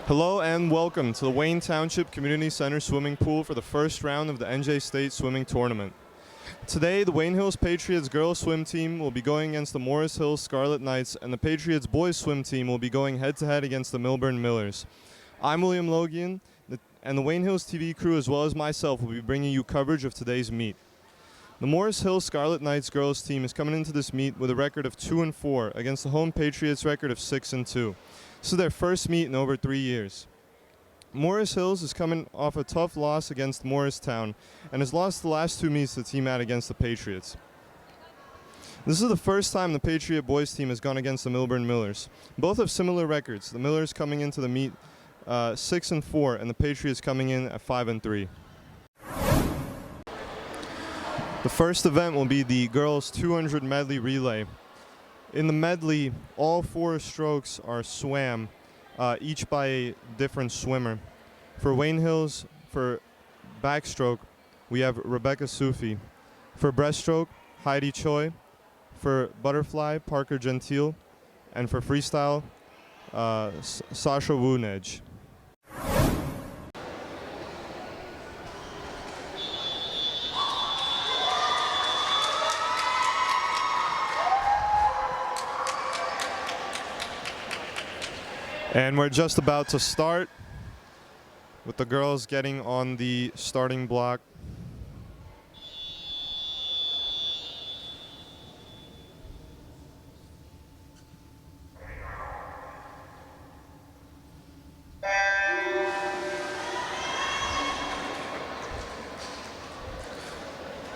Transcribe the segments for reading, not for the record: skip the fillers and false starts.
Hello and welcome to the Wayne Township Community Center swimming pool for the first round of the NJ State Swimming Tournament. Today, the Wayne Hills Patriots girls swim team will be going against the Morris Hills Scarlet Knights, and the Patriots boys swim team will be going head-to-head against the Milburn Millers. I'm William Logian, and the Wayne Hills TV crew as well as myself will be bringing you coverage of today's meet. The Morris Hills Scarlet Knights girls team is coming into this meet with a record of 2-4 against the home Patriots record of 6-2. This is their first meet in over 3 years. Morris Hills is coming off a tough loss against Morristown and has lost the last two meets the team had against the Patriots. This is the first time the Patriot boys team has gone against the Milburn Millers. Both have similar records, the Millers coming into the meet 6-4 and the Patriots coming in at 5-3. The first event will be the girls 200 medley relay. In the medley, all four strokes are swam, each by a different swimmer. For Wayne Hills, for backstroke, we have Rebecca Sufi. For breaststroke, Heidi Choi. For butterfly, Parker Gentile. And for freestyle, Sasha Woonej. And we're just about to start with the girls getting on the starting block.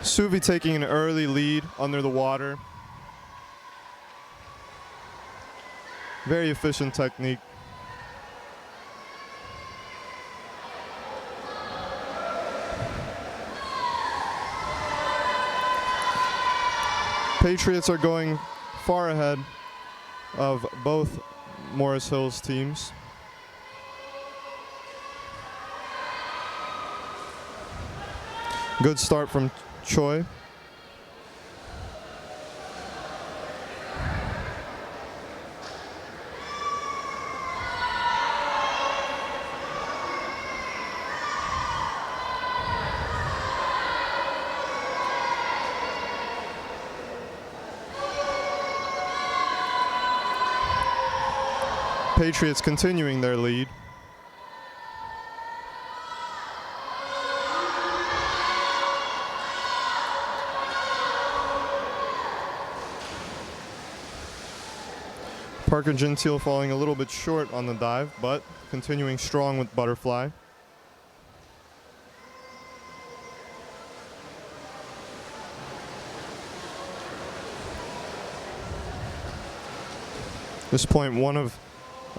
Suvi taking an early lead under the water. Very efficient technique. Patriots are going far ahead of both Morris Hills teams. Good start from Choi. Patriots continuing their lead. Parker Gentile falling a little bit short on the dive, but continuing strong with butterfly. At this point, one of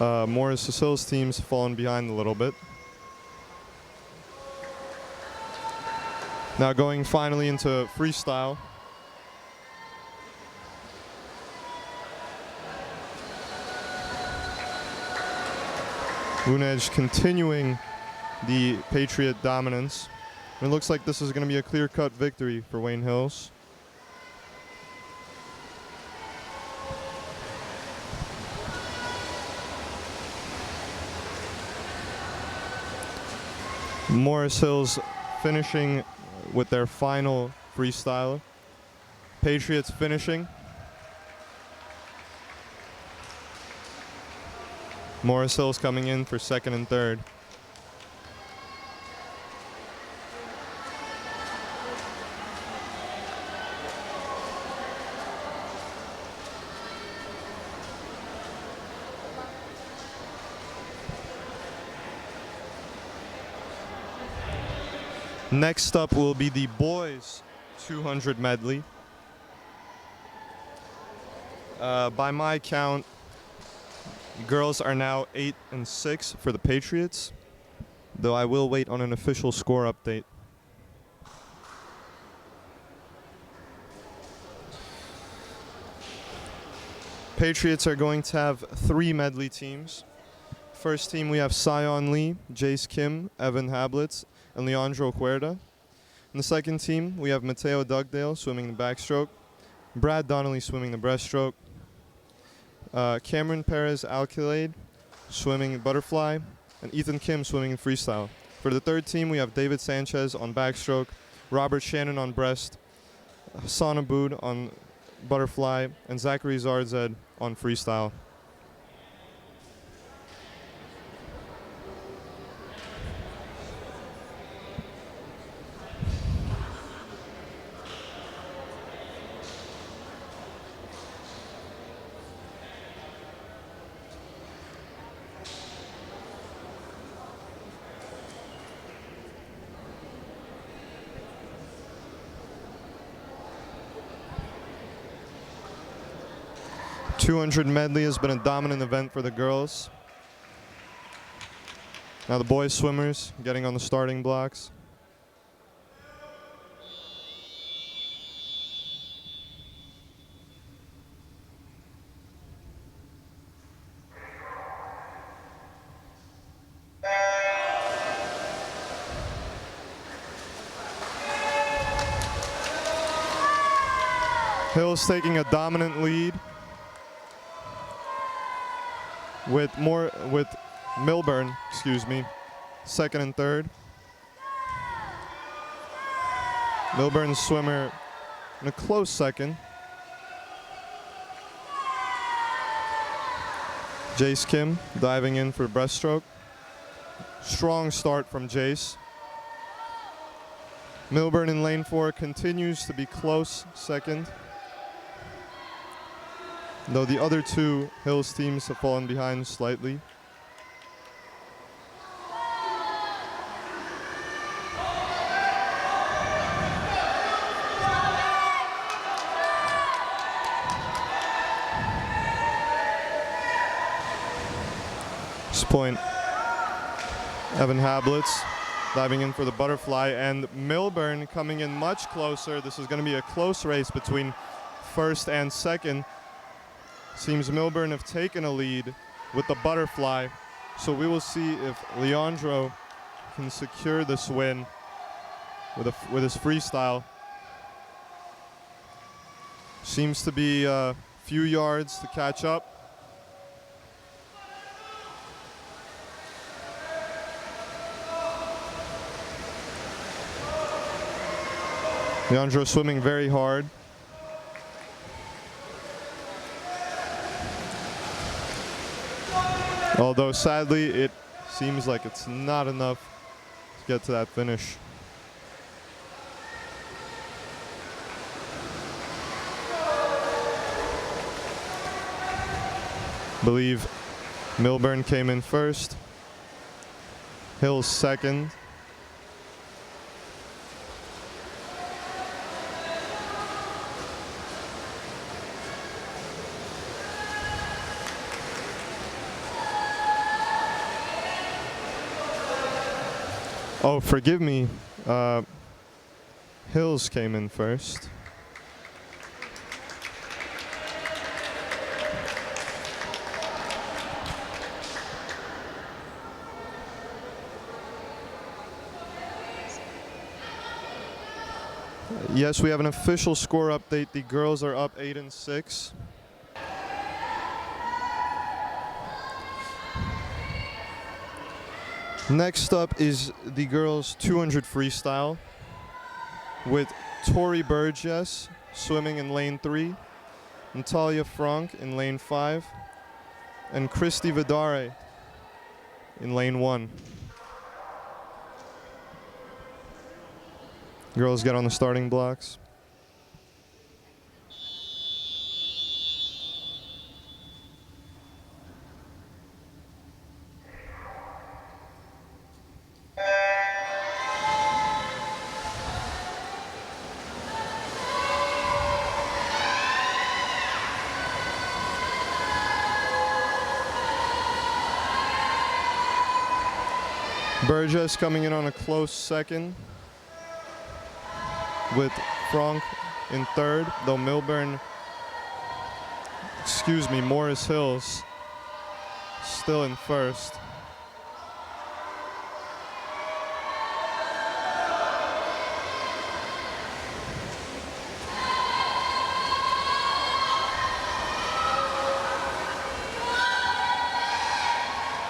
Morris Hills team's fallen behind a little bit. Now going finally into freestyle. Woonej continuing the Patriot dominance. And it looks like this is going to be a clear-cut victory for Wayne Hills. Morris Hills finishing with their final freestyle. Patriots finishing. Morris Hills coming in for second and third. Next up will be the boys 200 medley. By my count, girls are now 8-6 for the Patriots, though I will wait on an official score update. Patriots are going to have 3 medley teams. First team, we have Sion Lee, Jace Kim, Evan Hablitz, and Leandro Cuerda. In the second team, we have Mateo Dugdale swimming the backstroke, Brad Donnelly swimming the breaststroke, Cameron Perez Alcalade swimming butterfly, and Ethan Kim swimming in freestyle. For the third team, we have David Sanchez on backstroke, Robert Shannon on breast, Hassan Aboud on butterfly, and Zachary Zarzed on freestyle. .200 medley has been a dominant event for the girls. Now the boys swimmers getting on the starting blocks. Hill's taking a dominant lead with Milburn, second and third. Milburn's swimmer in a close second. Jace Kim diving in for breaststroke. Strong start from Jace. Milburn in lane 4 continues to be close second, though the other two Hills teams have fallen behind slightly. This point, Evan Hablitz diving in for the butterfly, and Milburn coming in much closer. This is going to be a close race between first and second. Seems Milburn have taken a lead with the butterfly, so we will see if Leandro can secure this win with his freestyle. Seems to be a few yards to catch up. Leandro swimming very hard. Although sadly, it seems like it's not enough to get to that finish. Believe Milburn came in first. Hill second. Oh, forgive me. Hills came in first. Yes, we have an official score update. The girls are up 8-6. Next up is the girls 200 freestyle with Tori Burgess swimming in lane 3, Natalia Frank in lane 5, and Christy Vidare in lane 1. Girls get on the starting blocks. Burgess coming in on a close second, with Frank in third, though Morris Hills still in first.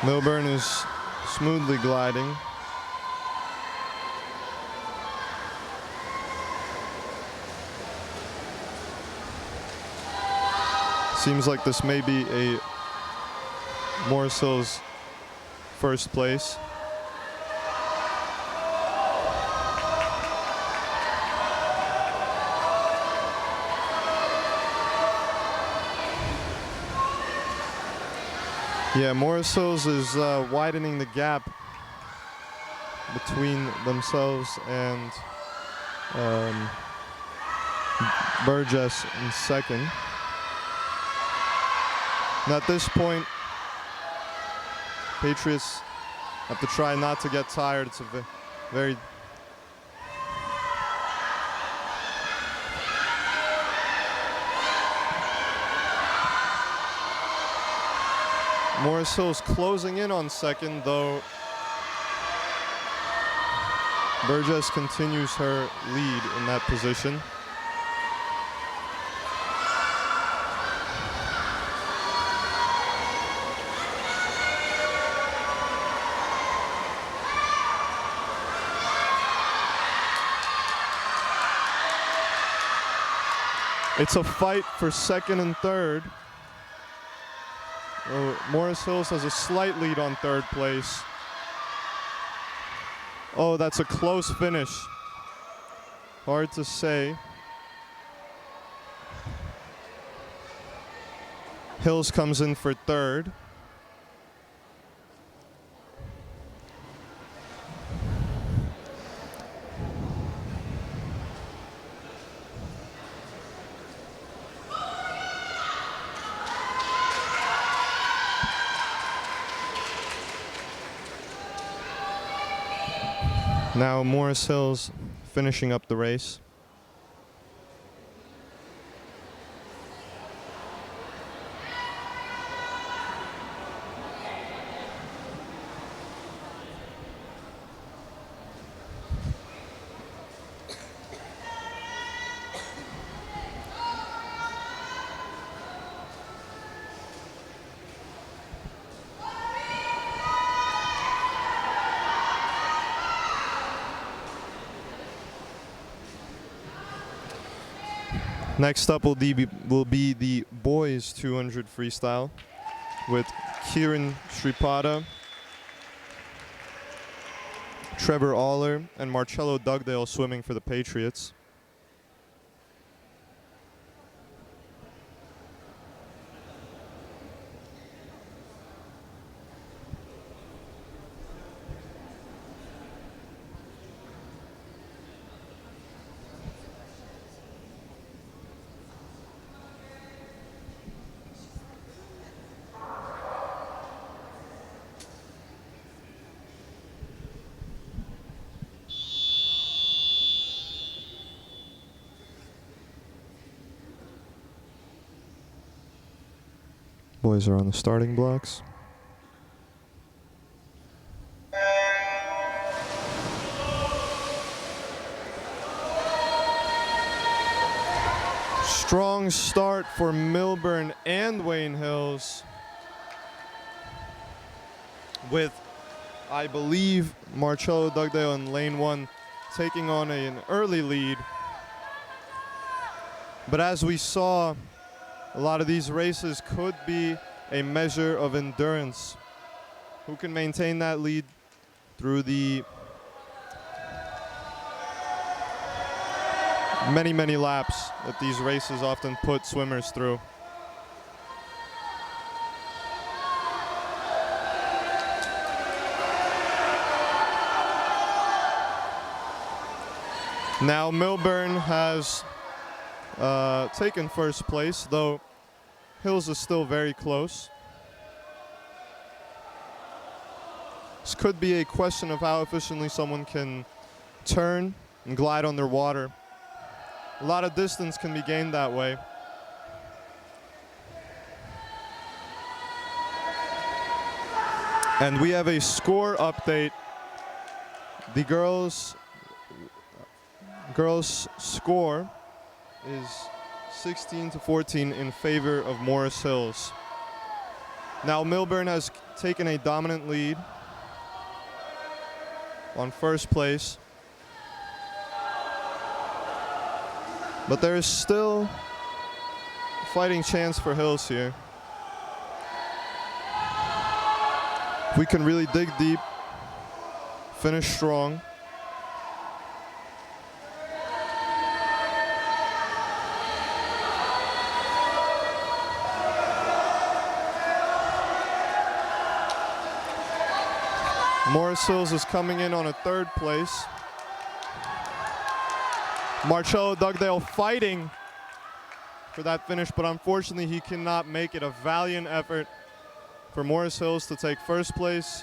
Milburn is smoothly gliding. Seems like this may be a Morris Hill's first place. Yeah, Morris Hills is widening the gap between themselves and Burgess in second. And at this point, Patriots have to try not to get tired. It's a very Morris Hill's closing in on second, though Burgess continues her lead in that position. It's a fight for second and third. Morris Hills has a slight lead on third place. Oh, that's a close finish. Hard to say. Hills comes in for third. Now Morris Hills finishing up the race. Next up will be the boys 200 freestyle with Kieran Sripada, Trevor Aller, and Marcello Dugdale swimming for the Patriots. Boys are on the starting blocks. Strong start for Milburn and Wayne Hills, with, I believe, Marcello Dugdale in lane 1 taking on an early lead. But as we saw, a lot of these races could be a measure of endurance. Who can maintain that lead through the many, many laps that these races often put swimmers through. Now Milburn has taken first place, though Hills is still very close. This could be a question of how efficiently someone can turn and glide on their water. A lot of distance can be gained that way. And we have a score update. The girls' score is 16-14 in favor of Morris Hills. Now Milburn has taken a dominant lead. on first place. But there is still a fighting chance for Hills here. If we can really dig deep, finish strong. Morris Hills is coming in on a third place. Marcello Dugdale fighting for that finish, but unfortunately he cannot make it. A valiant effort for Morris Hills to take first place.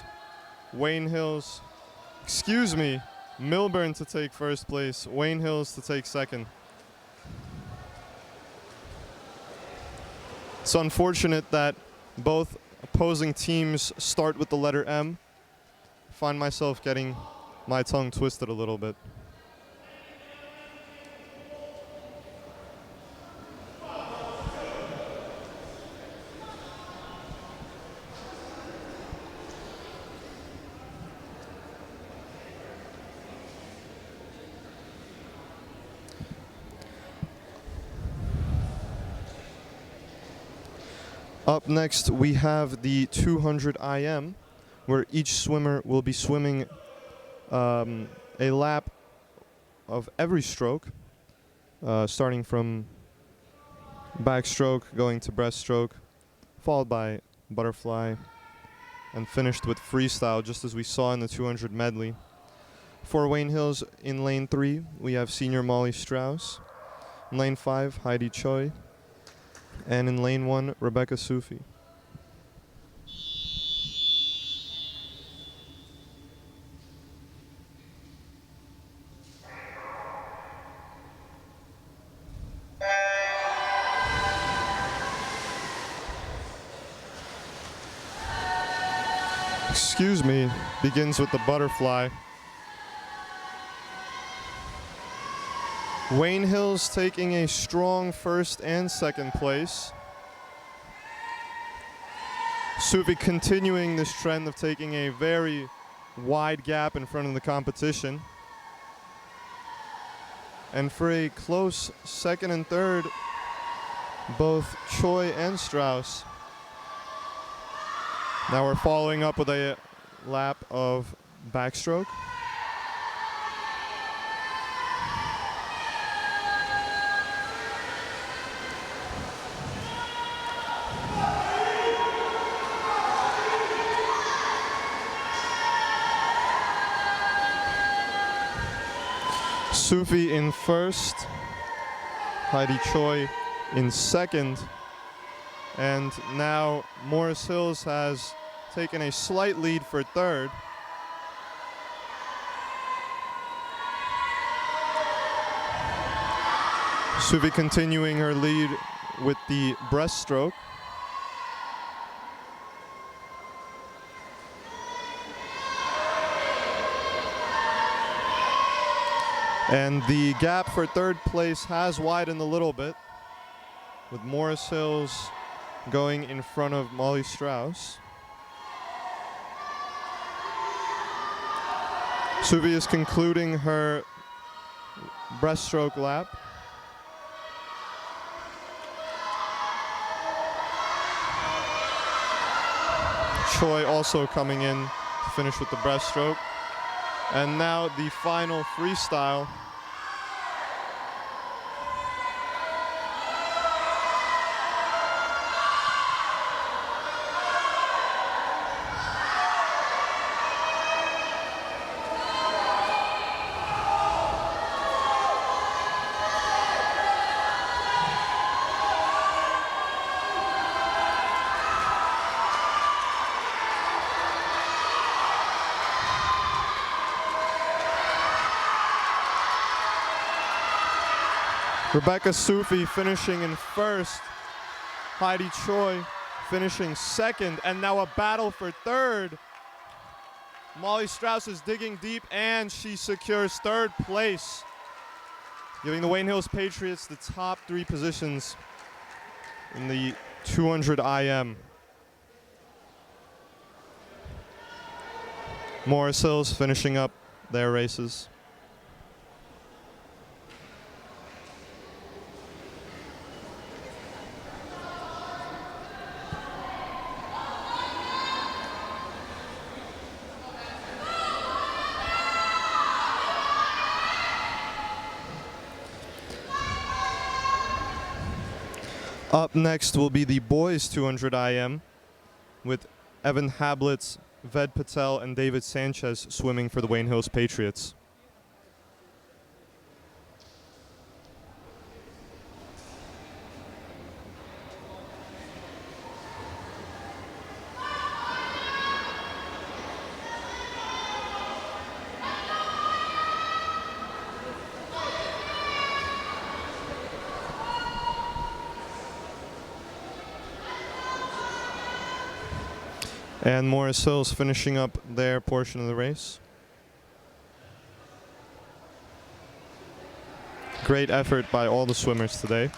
Milburn to take first place. Wayne Hills to take second. It's unfortunate that both opposing teams start with the letter M. I find myself getting my tongue twisted a little bit. Up next, we have the 200 IM, where each swimmer will be swimming a lap of every stroke, starting from backstroke, going to breaststroke, followed by butterfly, and finished with freestyle, just as we saw in the 200 medley. For Wayne Hills, in lane 3, we have senior Molly Strauss. In lane 5, Heidi Choi. And in lane 1, Rebecca Sufi. Excuse me, begins with the butterfly. Wayne Hills taking a strong first and second place. Sufi continuing this trend of taking a very wide gap in front of the competition. And for a close second and third, both Choi and Strauss. Now we're following up with a lap of backstroke. Sufi in first, Heidi Choi in second, and now Morris Hills has taken a slight lead for third. Sufi continuing her lead with the breaststroke. And the gap for third place has widened a little bit, with Morris Hills going in front of Molly Strauss. Sufi is concluding her breaststroke lap. Choi also coming in to finish with the breaststroke. And now the final freestyle. Rebecca Sufi finishing in first, Heidi Choi finishing second, and now a battle for third. Molly Strauss is digging deep, and she secures third place, giving the Wayne Hills Patriots the top 3 positions in the 200 IM. Morris Hills finishing up their races. Up next will be the boys 200 IM with Evan Hablitz, Ved Patel, and David Sanchez swimming for the Wayne Hills Patriots. And Morris Hills finishing up their portion of the race. Great effort by all the swimmers today.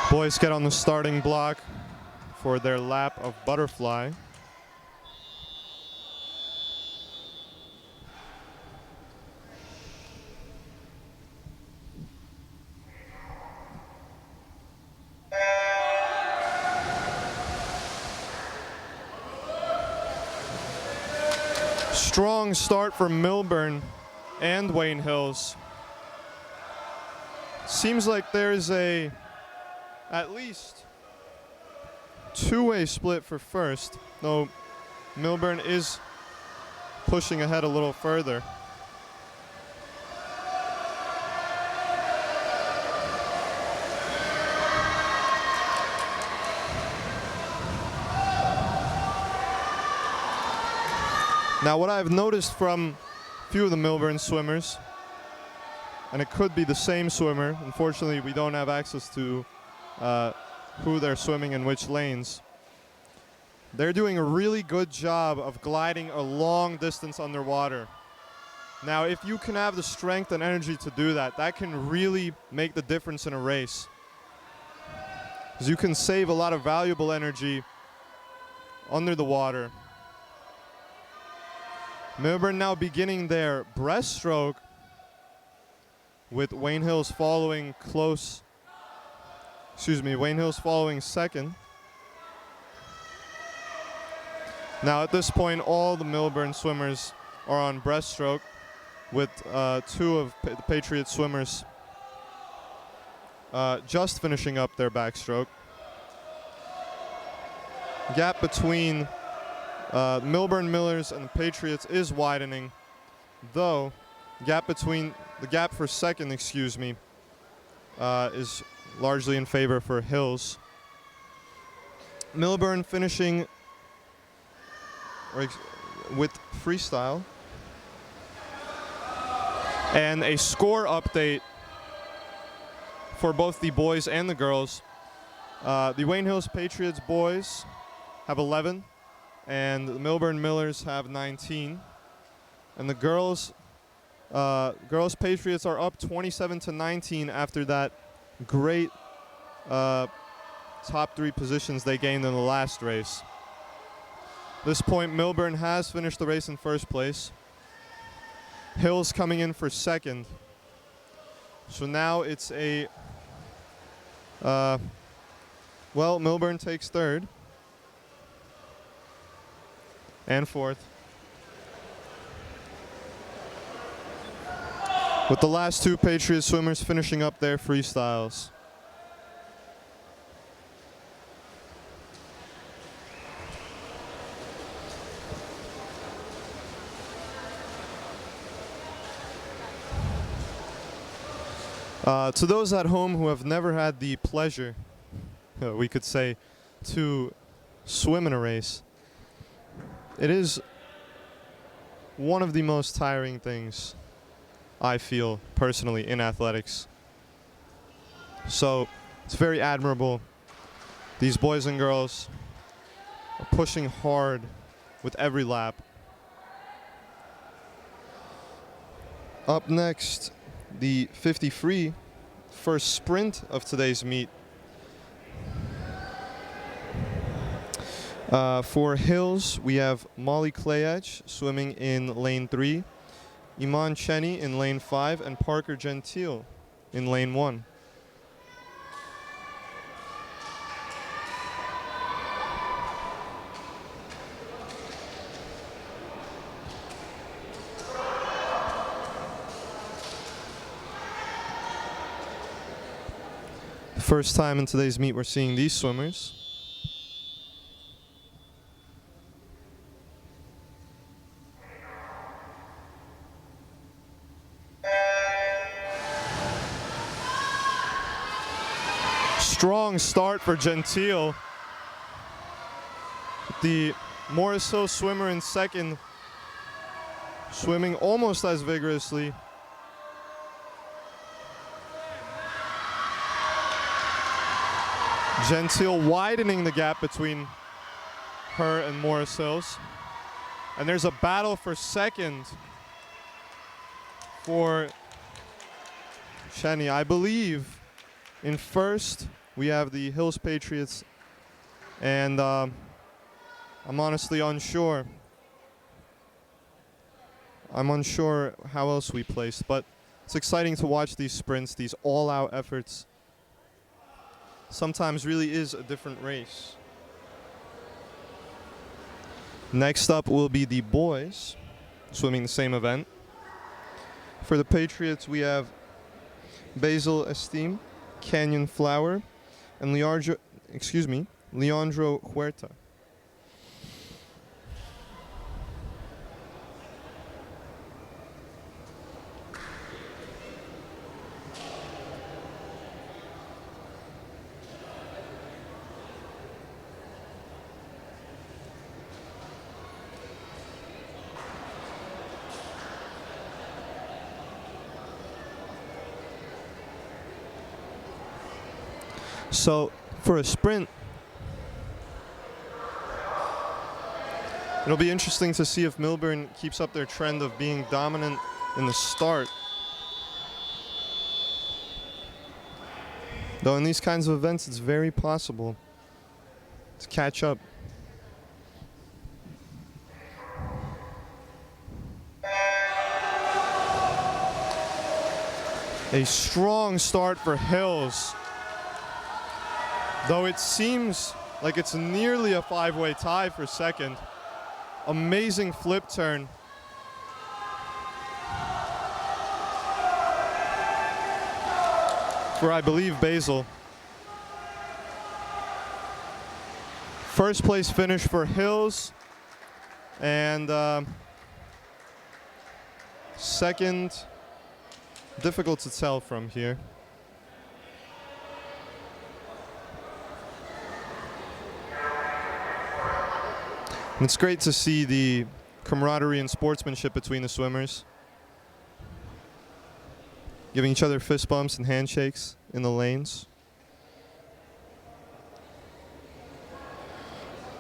Boys get on the starting block for their lap of butterfly. Strong start for Millburn and Wayne Hills. Seems like there's at least two-way split for first, though Millburn is pushing ahead a little further. Now, what I've noticed from a few of the Millburn swimmers, and it could be the same swimmer, unfortunately we don't have access to who they're swimming in which lanes. They're doing a really good job of gliding a long distance underwater. Now, if you can have the strength and energy to do that, that can really make the difference in a race. Because you can save a lot of valuable energy under the water. Millburn now beginning their breaststroke with Wayne Hills following close. Wayne Hills following second. Now at this point, all the Millburn swimmers are on breaststroke with two of the Patriot swimmers just finishing up their backstroke. Gap between Millburn Millers and the Patriots is widening, though the gap for second, is largely in favor for Hills. Millburn finishing with freestyle. And a score update for both the boys and the girls. The Wayne Hills Patriots boys have 11. And the Millburn Millers have 19. And the girls Patriots are up 27-19 after that great top three positions they gained in the last race. At this point, Millburn has finished the race in first place. Hills coming in for second. So now it's Millburn takes third. And fourth. With the last two Patriot swimmers finishing up their freestyles. To those at home who have never had the pleasure, we could say, to swim in a race, it is one of the most tiring things I feel personally in athletics. So it's very admirable. These boys and girls are pushing hard with every lap. Up next, the 50 free first sprint of today's meet. For hills, we have Molly Clayedge swimming in lane 3, Iman Cheney in lane 5, and Parker Gentile in lane 1. First time in today's meet we're seeing these swimmers. Strong start for Gentile. The Morris Hill swimmer in second, swimming almost as vigorously. Gentile widening the gap between her and Morris Hills. And there's a battle for second for Cheney. I believe in first we have the Hills Patriots, and I'm honestly unsure. I'm unsure how else we placed, but it's exciting to watch these sprints, these all-out efforts. Sometimes really is a different race. Next up will be the boys swimming the same event. For the Patriots, we have Basil Esteem, Canyon Flower, and Leandro Huerta. So for a sprint, it'll be interesting to see if Millburn keeps up their trend of being dominant in the start. Though in these kinds of events, it's very possible to catch up. A strong start for Hills. Though it seems like it's nearly a five-way tie for second. Amazing flip turn. For, I believe, Basil. First place finish for Hills. And second, difficult to tell from here. And it's great to see the camaraderie and sportsmanship between the swimmers, giving each other fist bumps and handshakes in the lanes.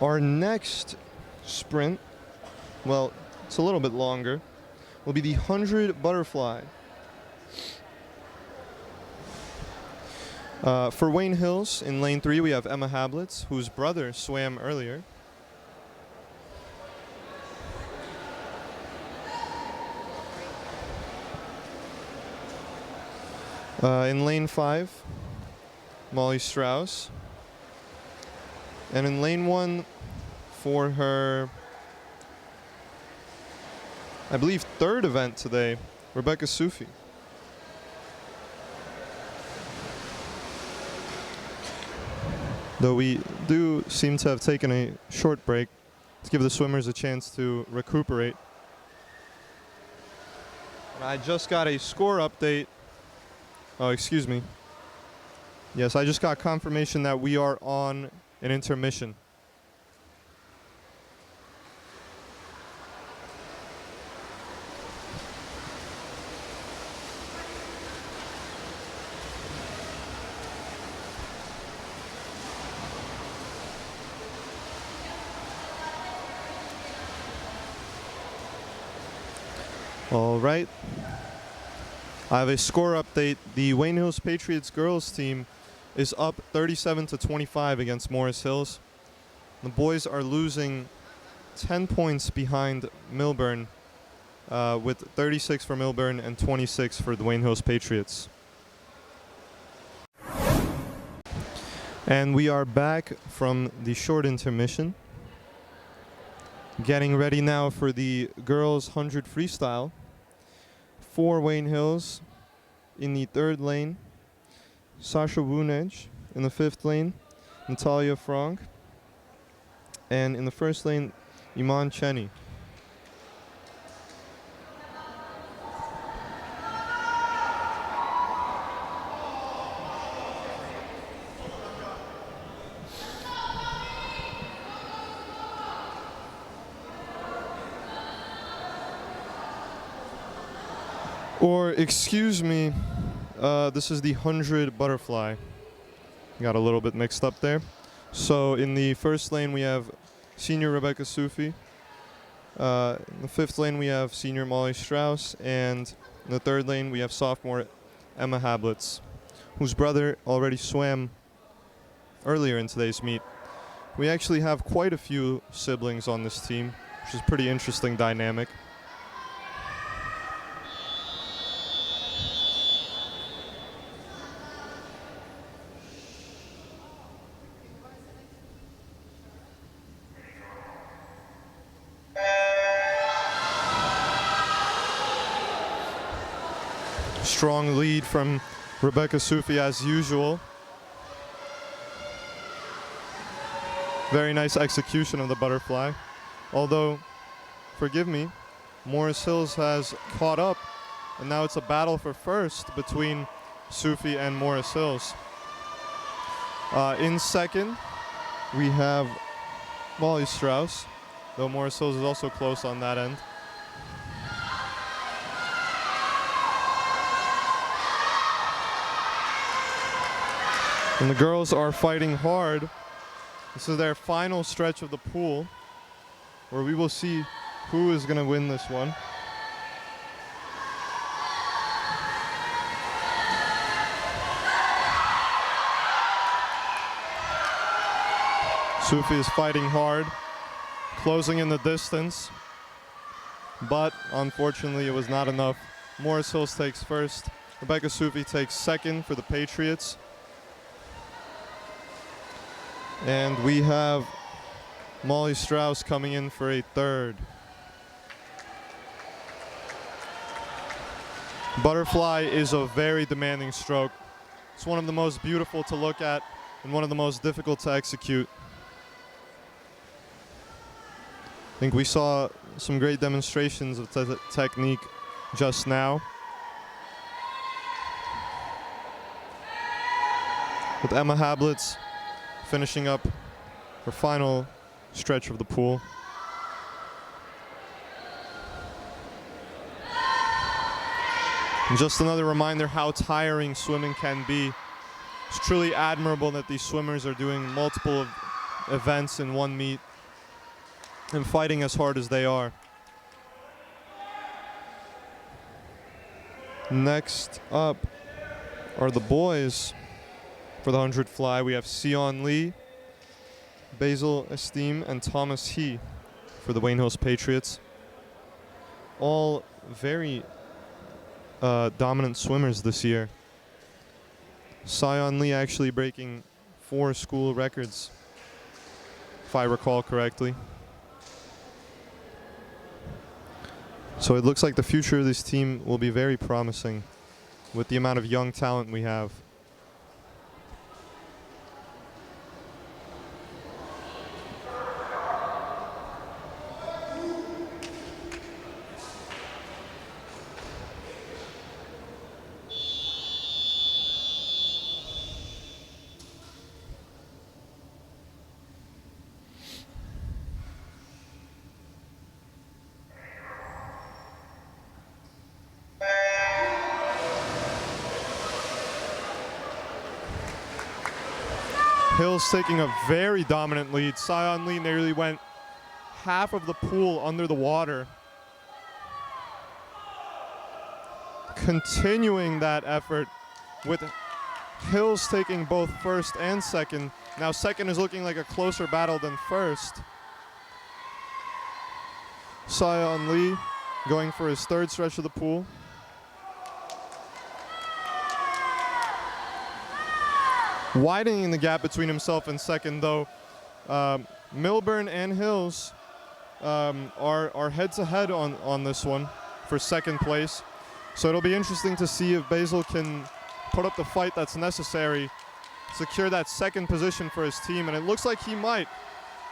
Our next sprint, well, it's a little bit longer, will be the 100 butterfly. For Wayne Hills, in lane 3, we have Emma Hablitz, whose brother swam earlier. In lane 5, Molly Strauss. And in lane 1, for her, I believe, third event today, Rebecca Sufi. Though we do seem to have taken a short break to give the swimmers a chance to recuperate. And I just got a score update. Oh, excuse me. Yes, I just got confirmation that we are on an intermission. All right. I have a score update. The Wayne Hills Patriots girls team is up 37-25 against Morris Hills. The boys are losing 10 points behind Milburn, with 36 for Milburn and 26 for the Wayne Hills Patriots. And we are back from the short intermission. Getting ready now for the girls 100 freestyle. For Wayne Hills, in the third lane, Sasha Wunej. In the fifth lane, Natalia Frank. And in the first lane, Iman Cheney. Or, excuse me, this is the 100 butterfly. Got a little bit mixed up there. So in the first lane we have senior Rebecca Sufi. In the fifth lane we have senior Molly Strauss. And in the third lane we have sophomore Emma Hablitz, whose brother already swam earlier in today's meet. We actually have quite a few siblings on this team, which is a pretty interesting dynamic. Strong lead from Rebecca Sufi as usual. Very nice execution of the butterfly. Although, forgive me, Morris Hills has caught up, and now it's a battle for first between Sufi and Morris Hills. In second, we have Molly Strauss, though Morris Hills is also close on that end. And the girls are fighting hard. This is their final stretch of the pool, where we will see who is going to win this one. Sufi is fighting hard, closing in the distance, but unfortunately it was not enough. Morris Hills takes first. Rebecca Sufi takes second for the Patriots. And we have Molly Strauss coming in for a third. Butterfly is a very demanding stroke. It's one of the most beautiful to look at and one of the most difficult to execute. I think we saw some great demonstrations of technique just now. With Emma Hablitz finishing up her final stretch of the pool. And just another reminder how tiring swimming can be. It's truly admirable that these swimmers are doing multiple events in one meet and fighting as hard as they are. Next up are the boys. For the 100 fly, we have Sion Lee, Basil Esteem, and Thomas He for the Wayne Hills Patriots. All very dominant swimmers this year. Sion Lee actually breaking 4 school records, if I recall correctly. So it looks like the future of this team will be very promising with the amount of young talent we have. Hills taking a very dominant lead. Sion Lee nearly went half of the pool under the water. continuing that effort with Hills taking both first and second. Now second is looking like a closer battle than first. Sion Lee going for his third stretch of the pool. Widening the gap between himself and second, though. Milburn and Hills are head-to-head on this one for second place. So it'll be interesting to see if Basil can put up the fight that's necessary, secure that second position for his team, and it looks like he might.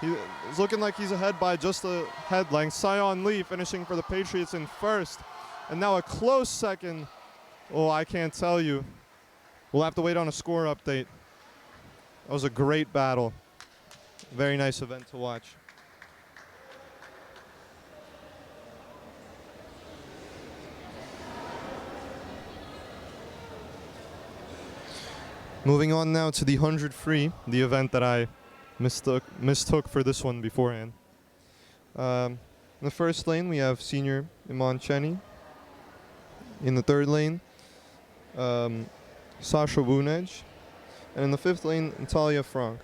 He's looking like he's ahead by just a head length. Sion Lee finishing for the Patriots in first, and now a close second. Oh, I can't tell you. We'll have to wait on a score update. That was a great battle. Very nice event to watch. Moving on now to the 100 free, the event that I mistook for this one beforehand. In the first lane, we have senior Iman Cheney. In the third lane, Sasha Wunej. And in the fifth lane, Natalia Frank.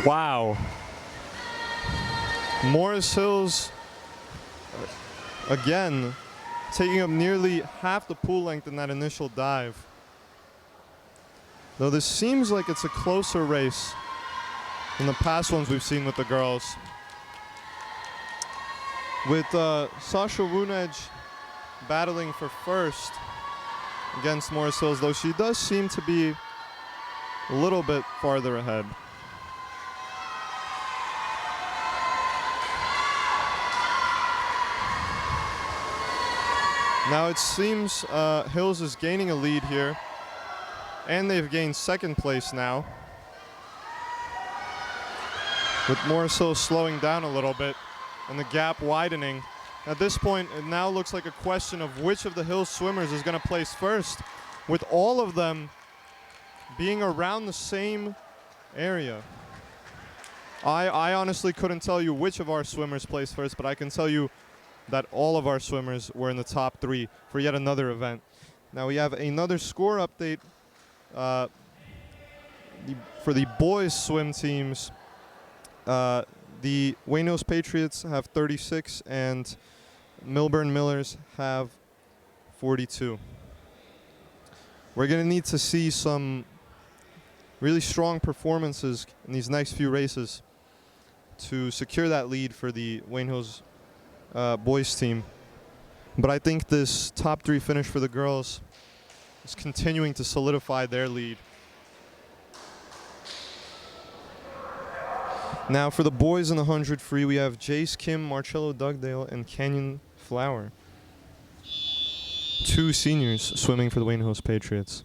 Wow. Morris Hills, again, taking up nearly half the pool length in that initial dive. Though this seems like it's a closer race than the past ones we've seen with the girls. With Sasha Wunej battling for first against Morris Hills, though she does seem to be a little bit farther ahead. Now it seems Hills is gaining a lead here, and they've gained second place now, with Morris Hills slowing down a little bit and the gap widening. At this point, it now looks like a question of which of the Hills swimmers is going to place first, with all of them being around the same area. I honestly couldn't tell you which of our swimmers placed first, but I can tell you that all of our swimmers were in the top three for yet another event. Now we have another score update for the boys swim teams. The Wayne Hills Patriots have 36 and Milburn Millers have 42. We're going to need to see some really strong performances in these next few races to secure that lead for the Wayne Hills boys team. But I think this top three finish for the girls is continuing to solidify their lead. Now for the boys in the 100 free, we have Jace Kim, Marcello Dugdale, and Canyon Flower. Two seniors swimming for the Wayne Hills Patriots.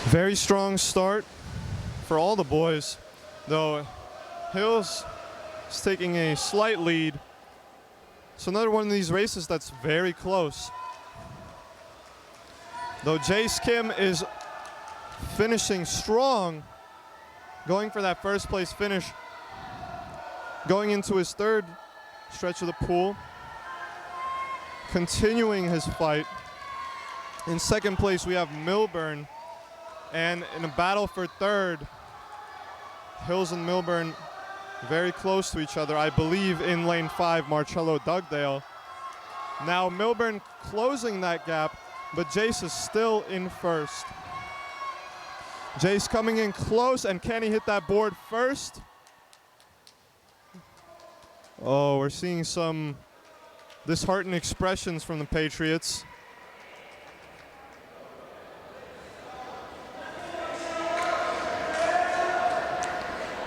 Very strong start for all the boys, though Hills is taking a slight lead. It's another one of these races that's very close. Though Jace Kim is finishing strong, going for that first place finish, going into his third stretch of the pool, continuing his fight. In second place, we have Milburn. And in a battle for third, Hills and Milburn very close to each other. I believe in lane 5, Marcello Dugdale. Now Milburn closing that gap, but Jace is still in first. Jace coming in close, and can he hit that board first? Oh, we're seeing some disheartened expressions from the Patriots.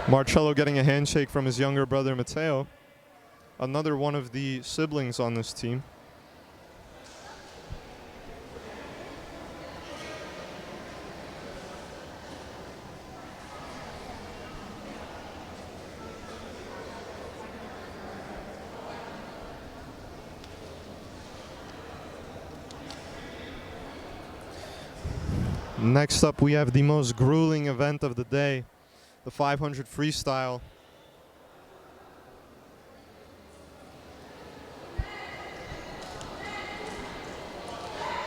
Marcello getting a handshake from his younger brother Matteo, another one of the siblings on this team. Next up, we have the most grueling event of the day, the 500 freestyle.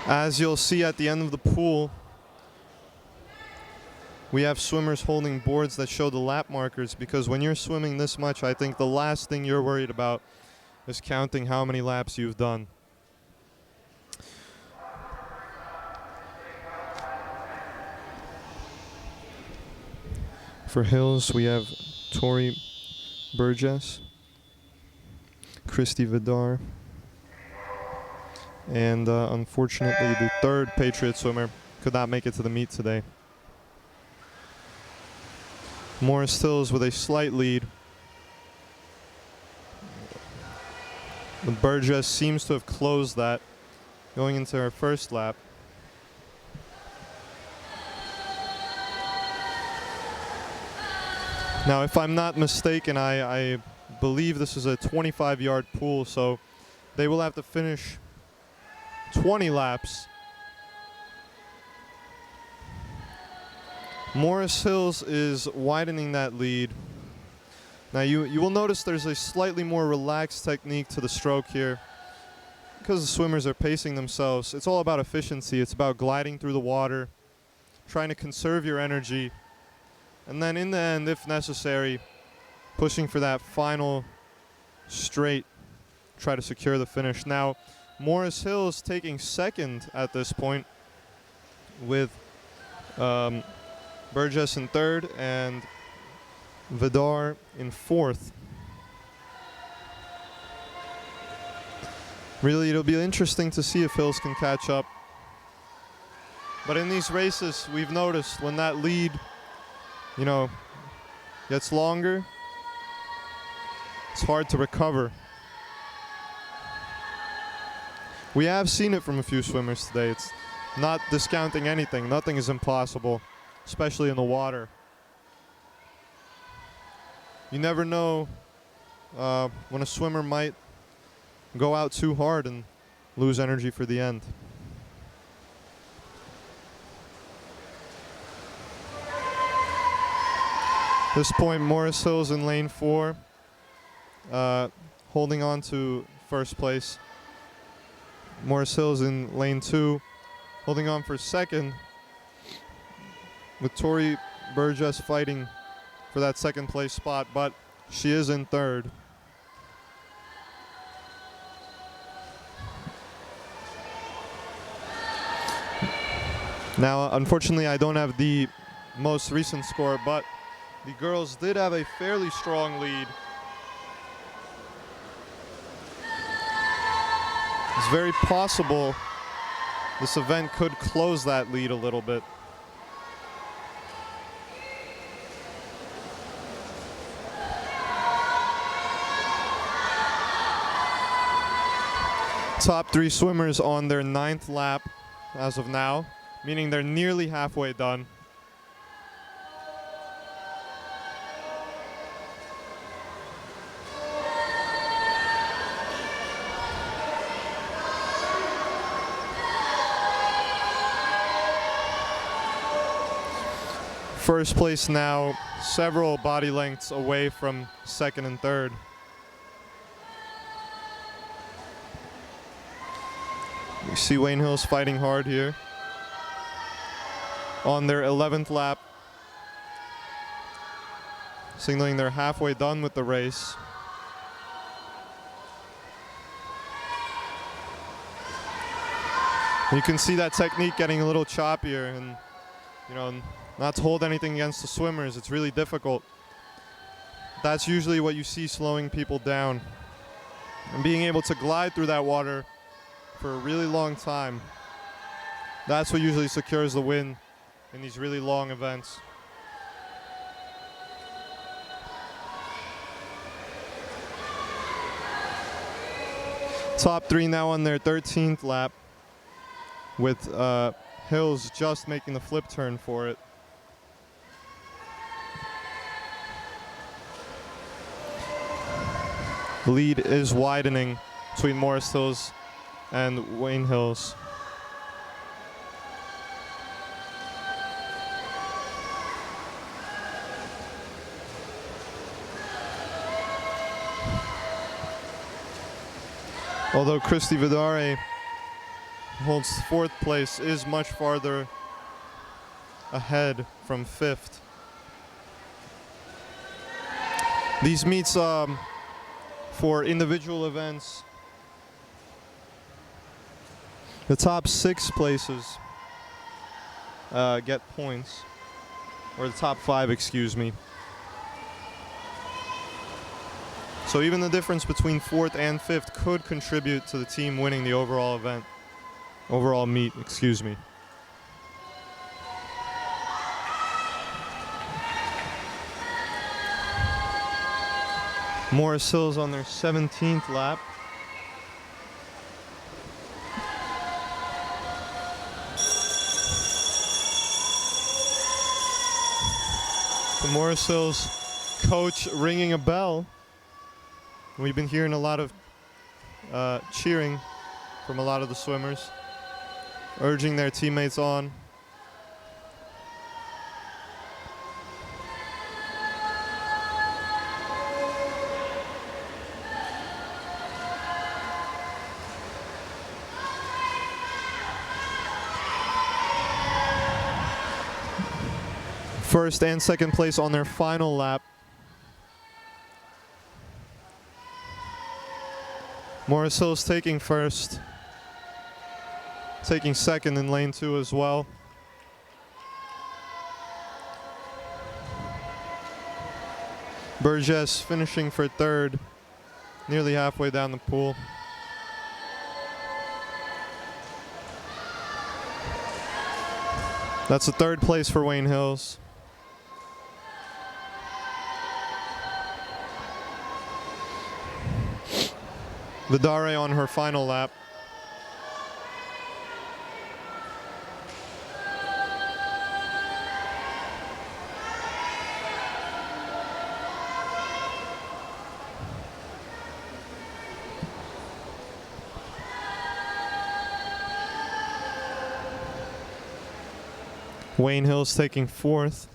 As you'll see at the end of the pool, we have swimmers holding boards that show the lap markers, because when you're swimming this much, I think the last thing you're worried about is counting how many laps you've done. For Hills, we have Tori Burgess, Christy Vidar, and unfortunately the third Patriot swimmer could not make it to the meet today. Morris Hills with a slight lead. The Burgess seems to have closed that, going into her first lap. Now, if I'm not mistaken, I believe this is a 25-yard pool, so they will have to finish 20 laps. Morris Hills is widening that lead. Now, you will notice there's a slightly more relaxed technique to the stroke here, because the swimmers are pacing themselves. It's all about efficiency. It's about gliding through the water, trying to conserve your energy, and then in the end, if necessary, pushing for that final straight, try to secure the finish. Now, Morris Hills taking second at this point, with Burgess in third and Vidar in fourth. Really, it'll be interesting to see if Hills can catch up. But in these races, we've noticed when that lead, gets longer, it's hard to recover. We have seen it from a few swimmers today. It's not discounting anything. Nothing is impossible, especially in the water. You never know when a swimmer might go out too hard and lose energy for the end. This point, Morris Hills in lane 4, holding on to first place. Morris Hills in lane 2, holding on for second, with Tori Burgess fighting for that second place spot, but she is in third. Now, unfortunately, I don't have the most recent score, but the girls did have a fairly strong lead. It's very possible this event could close that lead a little bit. Top 3 swimmers on their 9th lap as of now, meaning they're nearly halfway done. First place now, several body lengths away from second and third. We see Wayne Hills fighting hard here. On their 11th lap, signaling they're halfway done with the race. You can see that technique getting a little choppier, and not to hold anything against the swimmers, it's really difficult. That's usually what you see slowing people down. And being able to glide through that water for a really long time, that's what usually secures the win in these really long events. Top three now on their 13th lap, with Hills just making the flip turn for it. The lead is widening between Morris Hills and Wayne Hills. Although Christy Vidare holds fourth place, is much farther ahead from fifth. These meets for individual events, the top 6 places get points, or the top 5, excuse me. So even the difference between 4th and 5th could contribute to the team winning the overall event. Overall meet, excuse me. Morris Hills on their 17th lap. The Morris Hills coach ringing a bell. We've been hearing a lot of cheering from a lot of the swimmers, urging their teammates on. First and second place on their final lap. Morris Hills taking first, taking second in lane 2 as well. Burgess finishing for third, nearly halfway down the pool. That's the third place for Wayne Hills. Vidare on her final lap. Wayne Hills taking fourth.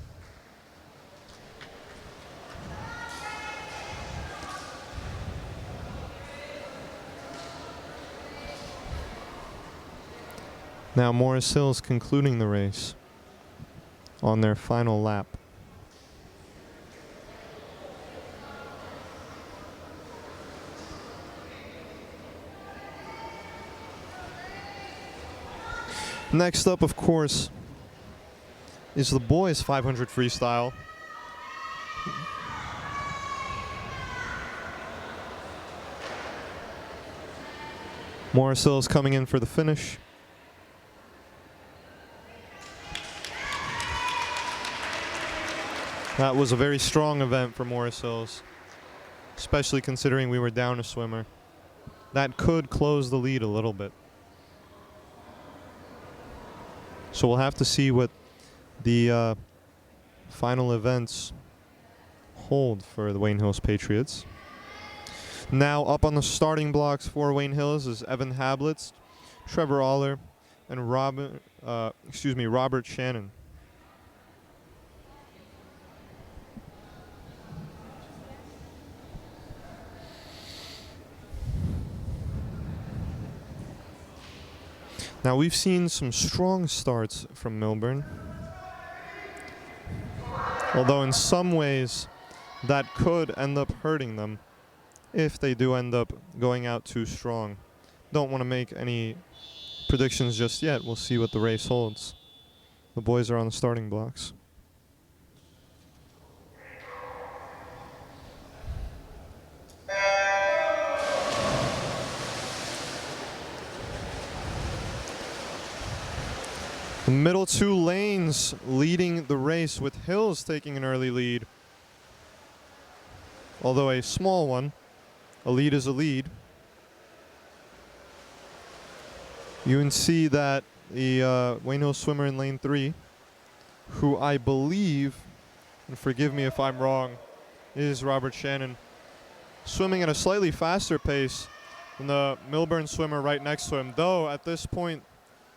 Now Morris Hills concluding the race on their final lap. Next up, of course, is the boys 500 freestyle. Morris Hills coming in for the finish. That was a very strong event for Morris Hills, especially considering we were down a swimmer. That could close the lead a little bit. So we'll have to see what the final events hold for the Wayne Hills Patriots. Now up on the starting blocks for Wayne Hills is Evan Hablitz, Trevor Aller, and Robert Shannon. Now we've seen some strong starts from Milburn, although in some ways that could end up hurting them if they do end up going out too strong. Don't want to make any predictions just yet. We'll see what the race holds. The boys are on the starting blocks. The middle two lanes leading the race, with Hills taking an early lead. Although a small one. A lead is a lead. You can see that the Wayne Hills swimmer in lane 3, who I believe, and forgive me if I'm wrong, is Robert Shannon, swimming at a slightly faster pace than the Millburn swimmer right next to him. Though at this point,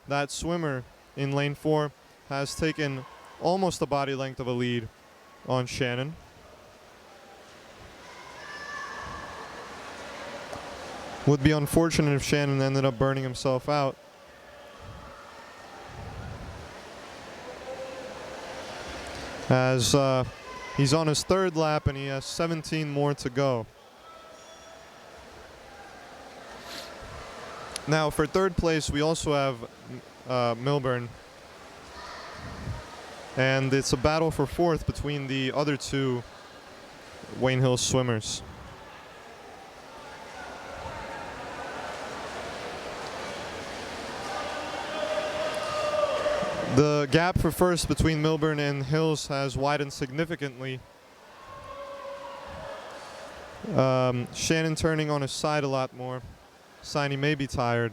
that swimmer in lane 4 has taken almost a body length of a lead on Shannon. Would be unfortunate if Shannon ended up burning himself out. As he's on his 3rd lap and he has 17 more to go. Now for 3rd place we also have Millburn. And it's a battle for 4th between the other two Wayne Hills swimmers. The gap for 1st between Millburn and Hills has widened significantly. Shannon turning on his side a lot more. Sign he may be tired.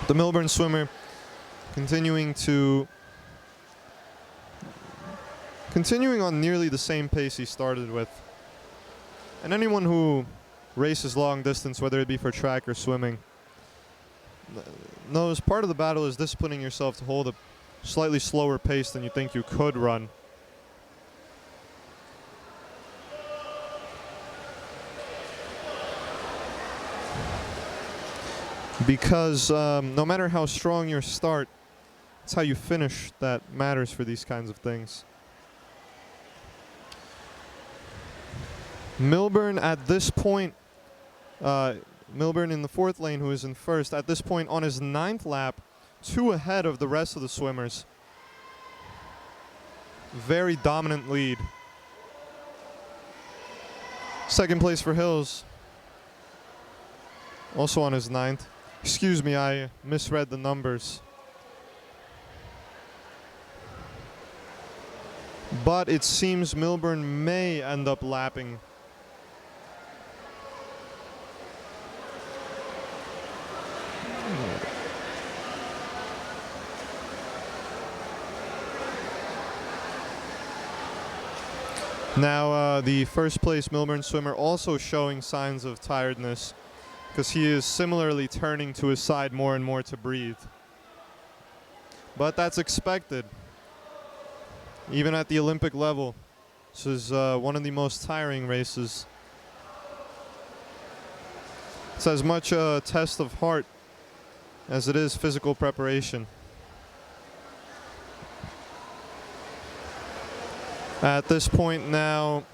The Millburn swimmer continuing on nearly the same pace he started with. And anyone who races long distance, whether it be for track or swimming, knows part of the battle is disciplining yourself to hold a slightly slower pace than you think you could run. Because no matter how strong your start, it's how you finish that matters for these kinds of things. Millburn at this point, Millburn in the 4th lane, who is in 1st, at this point on his 9th lap, 2 ahead of the rest of the swimmers. Very dominant lead. 2nd place for Hills, also on his 9th. Excuse me, I misread the numbers. But it seems Millburn may end up lapping. Now the 1st place Millburn swimmer also showing signs of tiredness, because he is similarly turning to his side more and more to breathe. But that's expected. Even at the Olympic level, this is one of the most tiring races. It's as much a test of heart as it is physical preparation. At this point now,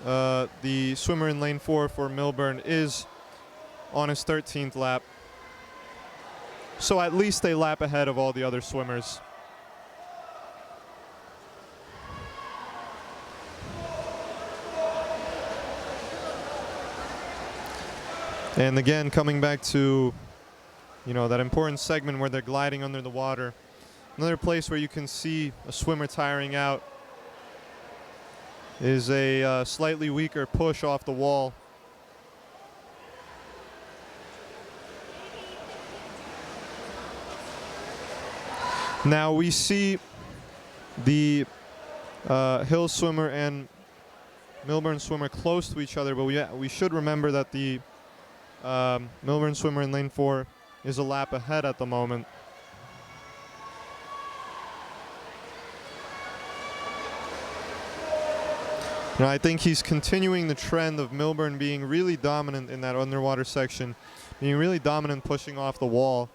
the swimmer in lane 4 for Millburn is on his 13th lap. So at least a lap ahead of all the other swimmers. And again, coming back to, that important segment where they're gliding under the water. Another place where you can see a swimmer tiring out is a slightly weaker push off the wall. Now we see the Hill swimmer and Millburn swimmer close to each other, but we should remember that the Millburn swimmer in lane 4 is a lap ahead at the moment. And I think he's continuing the trend of Millburn being really dominant in that underwater section, being really dominant pushing off the wall.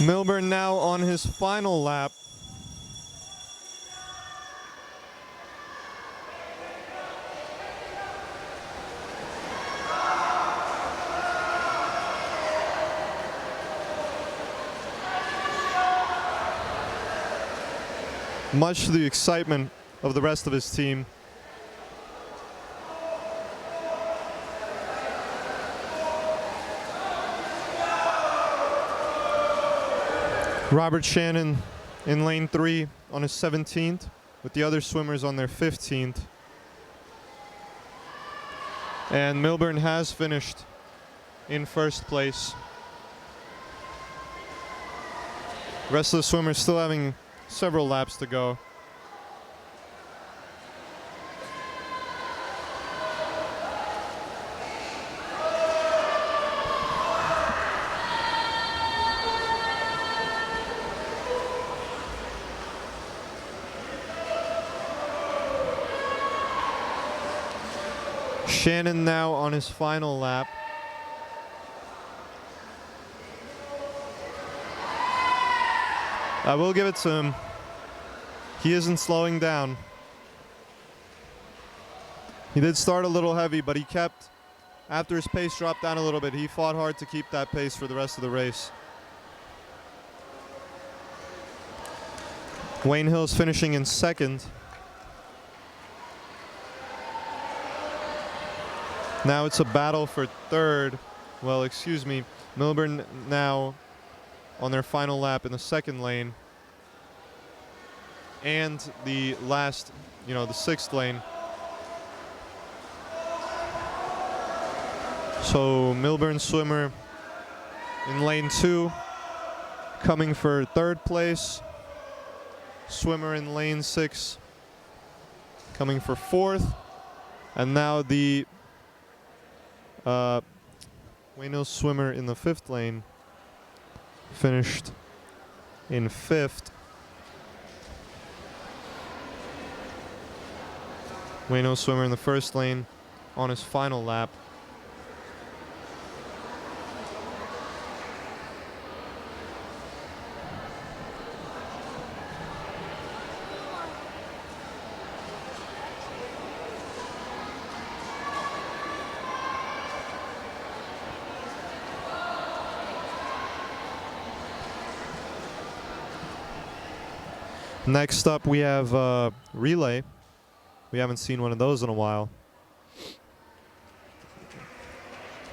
Milburn now on his final lap. Much to the excitement of the rest of his team. Robert Shannon in lane 3 on his 17th, with the other swimmers on their 15th. And Milburn has finished in first place. The rest of the swimmers still having several laps to go. Shannon now on his final lap. I will give it to him. He isn't slowing down. He did start a little heavy, but he kept, after his pace dropped down a little bit, he fought hard to keep that pace for the rest of the race. Wayne Hills finishing in second. Now it's a battle for third. Well, excuse me. Milburn now on their final lap in the second lane. And the last, the sixth lane. So Milburn swimmer in lane 2 coming for third place. Swimmer in lane 6 coming for fourth. And now the Wayne Hills swimmer in the 5th lane finished in 5th. Wayne Hills swimmer in the 1st lane on his final lap. Next up, we have relay. We haven't seen one of those in a while.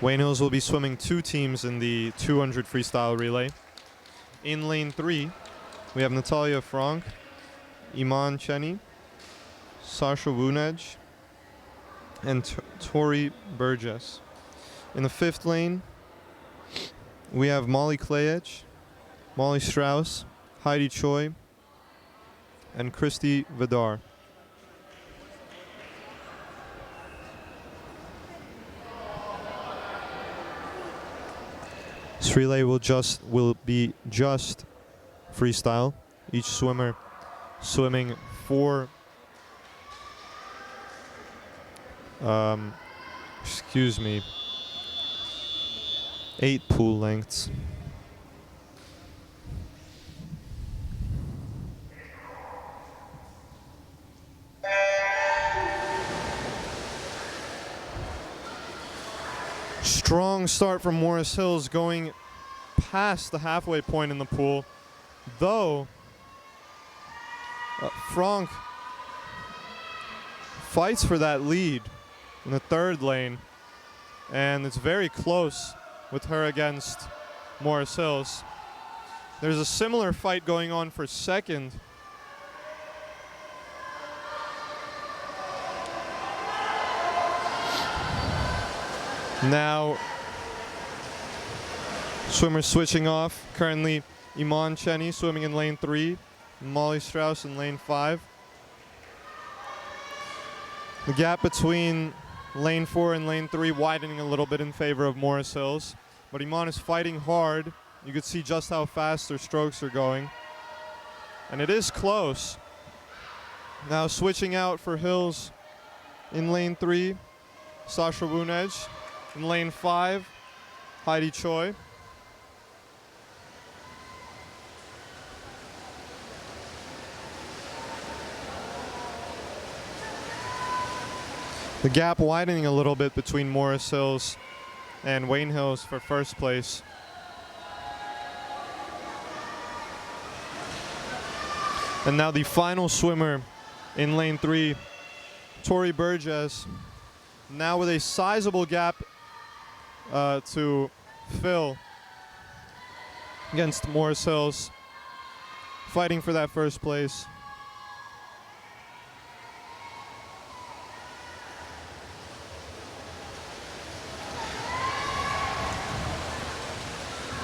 Wayne Hills will be swimming 2 teams in the 200 freestyle relay. In lane 3, we have Natalia Frank, Iman Cheney, Sasha Wunej, and Tori Burgess. In the 5th lane, we have Molly Klayich, Molly Strauss, Heidi Choi, and Christy Vidar. This relay will be just freestyle. Each swimmer swimming 4 8 pool lengths. Strong start from Morris Hills, going past the halfway point in the pool, though Frank fights for that lead in the 3rd lane, and it's very close with her against Morris Hills. There's a similar fight going on for 2nd. Now, swimmers switching off. Currently, Iman Cheney swimming in lane 3, Molly Strauss in lane 5. The gap between lane 4 and lane 3 widening a little bit in favor of Morris Hills, but Iman is fighting hard. You can see just how fast their strokes are going, and it is close. Now switching out for Hills in lane 3, Sasha Wunej. In lane 5, Heidi Choi. The gap widening a little bit between Morris Hills and Wayne Hills for first place. And now the final swimmer in lane 3, Tori Burgess, now with a sizable gap to fill against Morris Hills, fighting for that first place.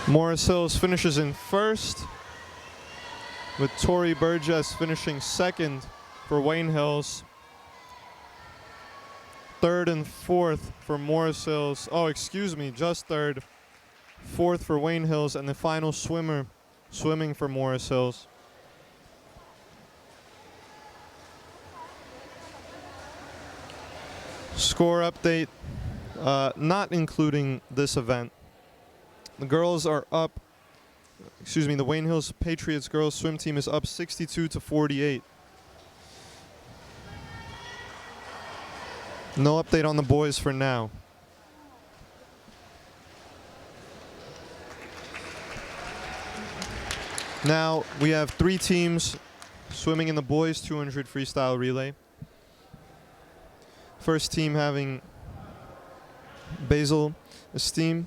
Morris Hills finishes in first, with Tori Burgess finishing second for Wayne Hills. Third and fourth for Morris Hills. Oh, excuse me, just third. Fourth for Wayne Hills, and the final swimmer swimming for Morris Hills. Score update, not including this event. The girls are up, the Wayne Hills Patriots girls swim team is up 62-48. No update on the boys for now. Now we have 3 teams swimming in the boys 200 freestyle relay. First team having Basil Esteem,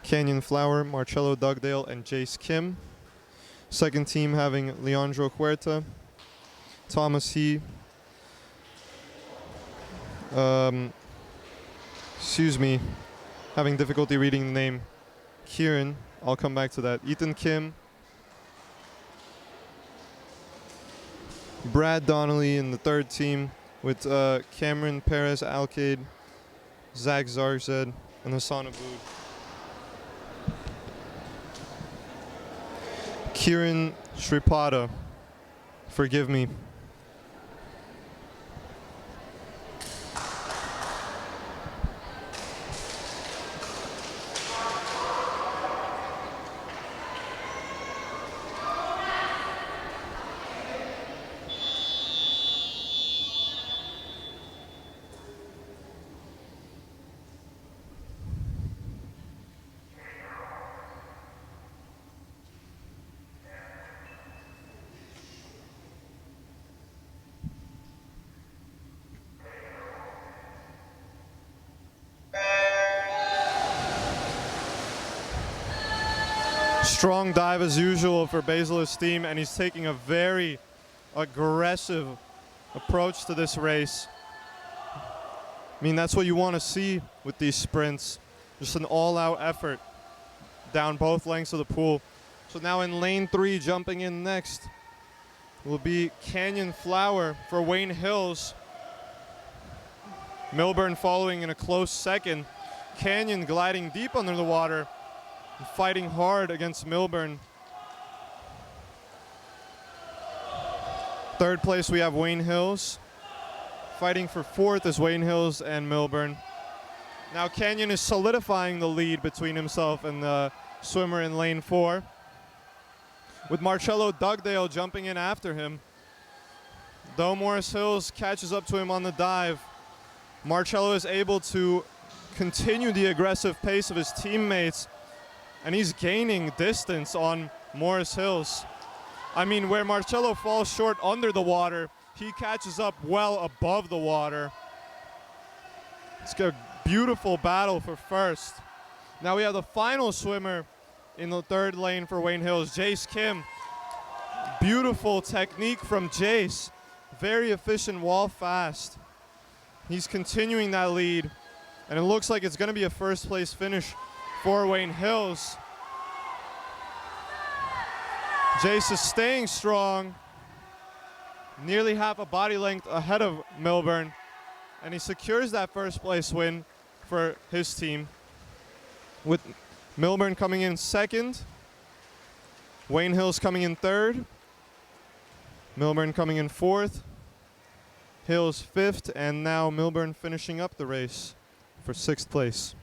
Canyon Flower, Marcello Dugdale, and Jace Kim. Second team having Leandro Huerta, Thomas He, having difficulty reading the name, Kieran, I'll come back to that, Ethan Kim, Brad Donnelly in the third team with Cameron Perez Alcade, Zach Zarzed, and Hassan Aboud. Kieran Sripada, forgive me. Strong dive as usual for Basil Esteem, and he's taking a very aggressive approach to this race. I mean, that's what you want to see with these sprints. Just an all-out effort down both lengths of the pool. So now in lane 3, jumping in next, will be Canyon Flower for Wayne Hills. Milburn following in a close second. Canyon gliding deep under the water, fighting hard against Milburn. Third place we have Wayne Hills. Fighting for fourth is Wayne Hills and Milburn. Now Canyon is solidifying the lead between himself and the swimmer in lane 4, with Marcello Dugdale jumping in after him. Though Morris Hills catches up to him on the dive, Marcello is able to continue the aggressive pace of his teammates, and he's gaining distance on Morris Hills. I mean, where Marcello falls short under the water, he catches up well above the water. It's a beautiful battle for first. Now we have the final swimmer in the third lane for Wayne Hills, Jace Kim. Beautiful technique from Jace. Very efficient wall fast. He's continuing that lead, and it looks like it's going to be a first place finish for Wayne Hills. Jace is staying strong, nearly half a body length ahead of Milburn, and he secures that first place win for his team, with Milburn coming in second, Wayne Hills coming in third, Milburn coming in fourth, Hills fifth, and now Milburn finishing up the race for sixth place.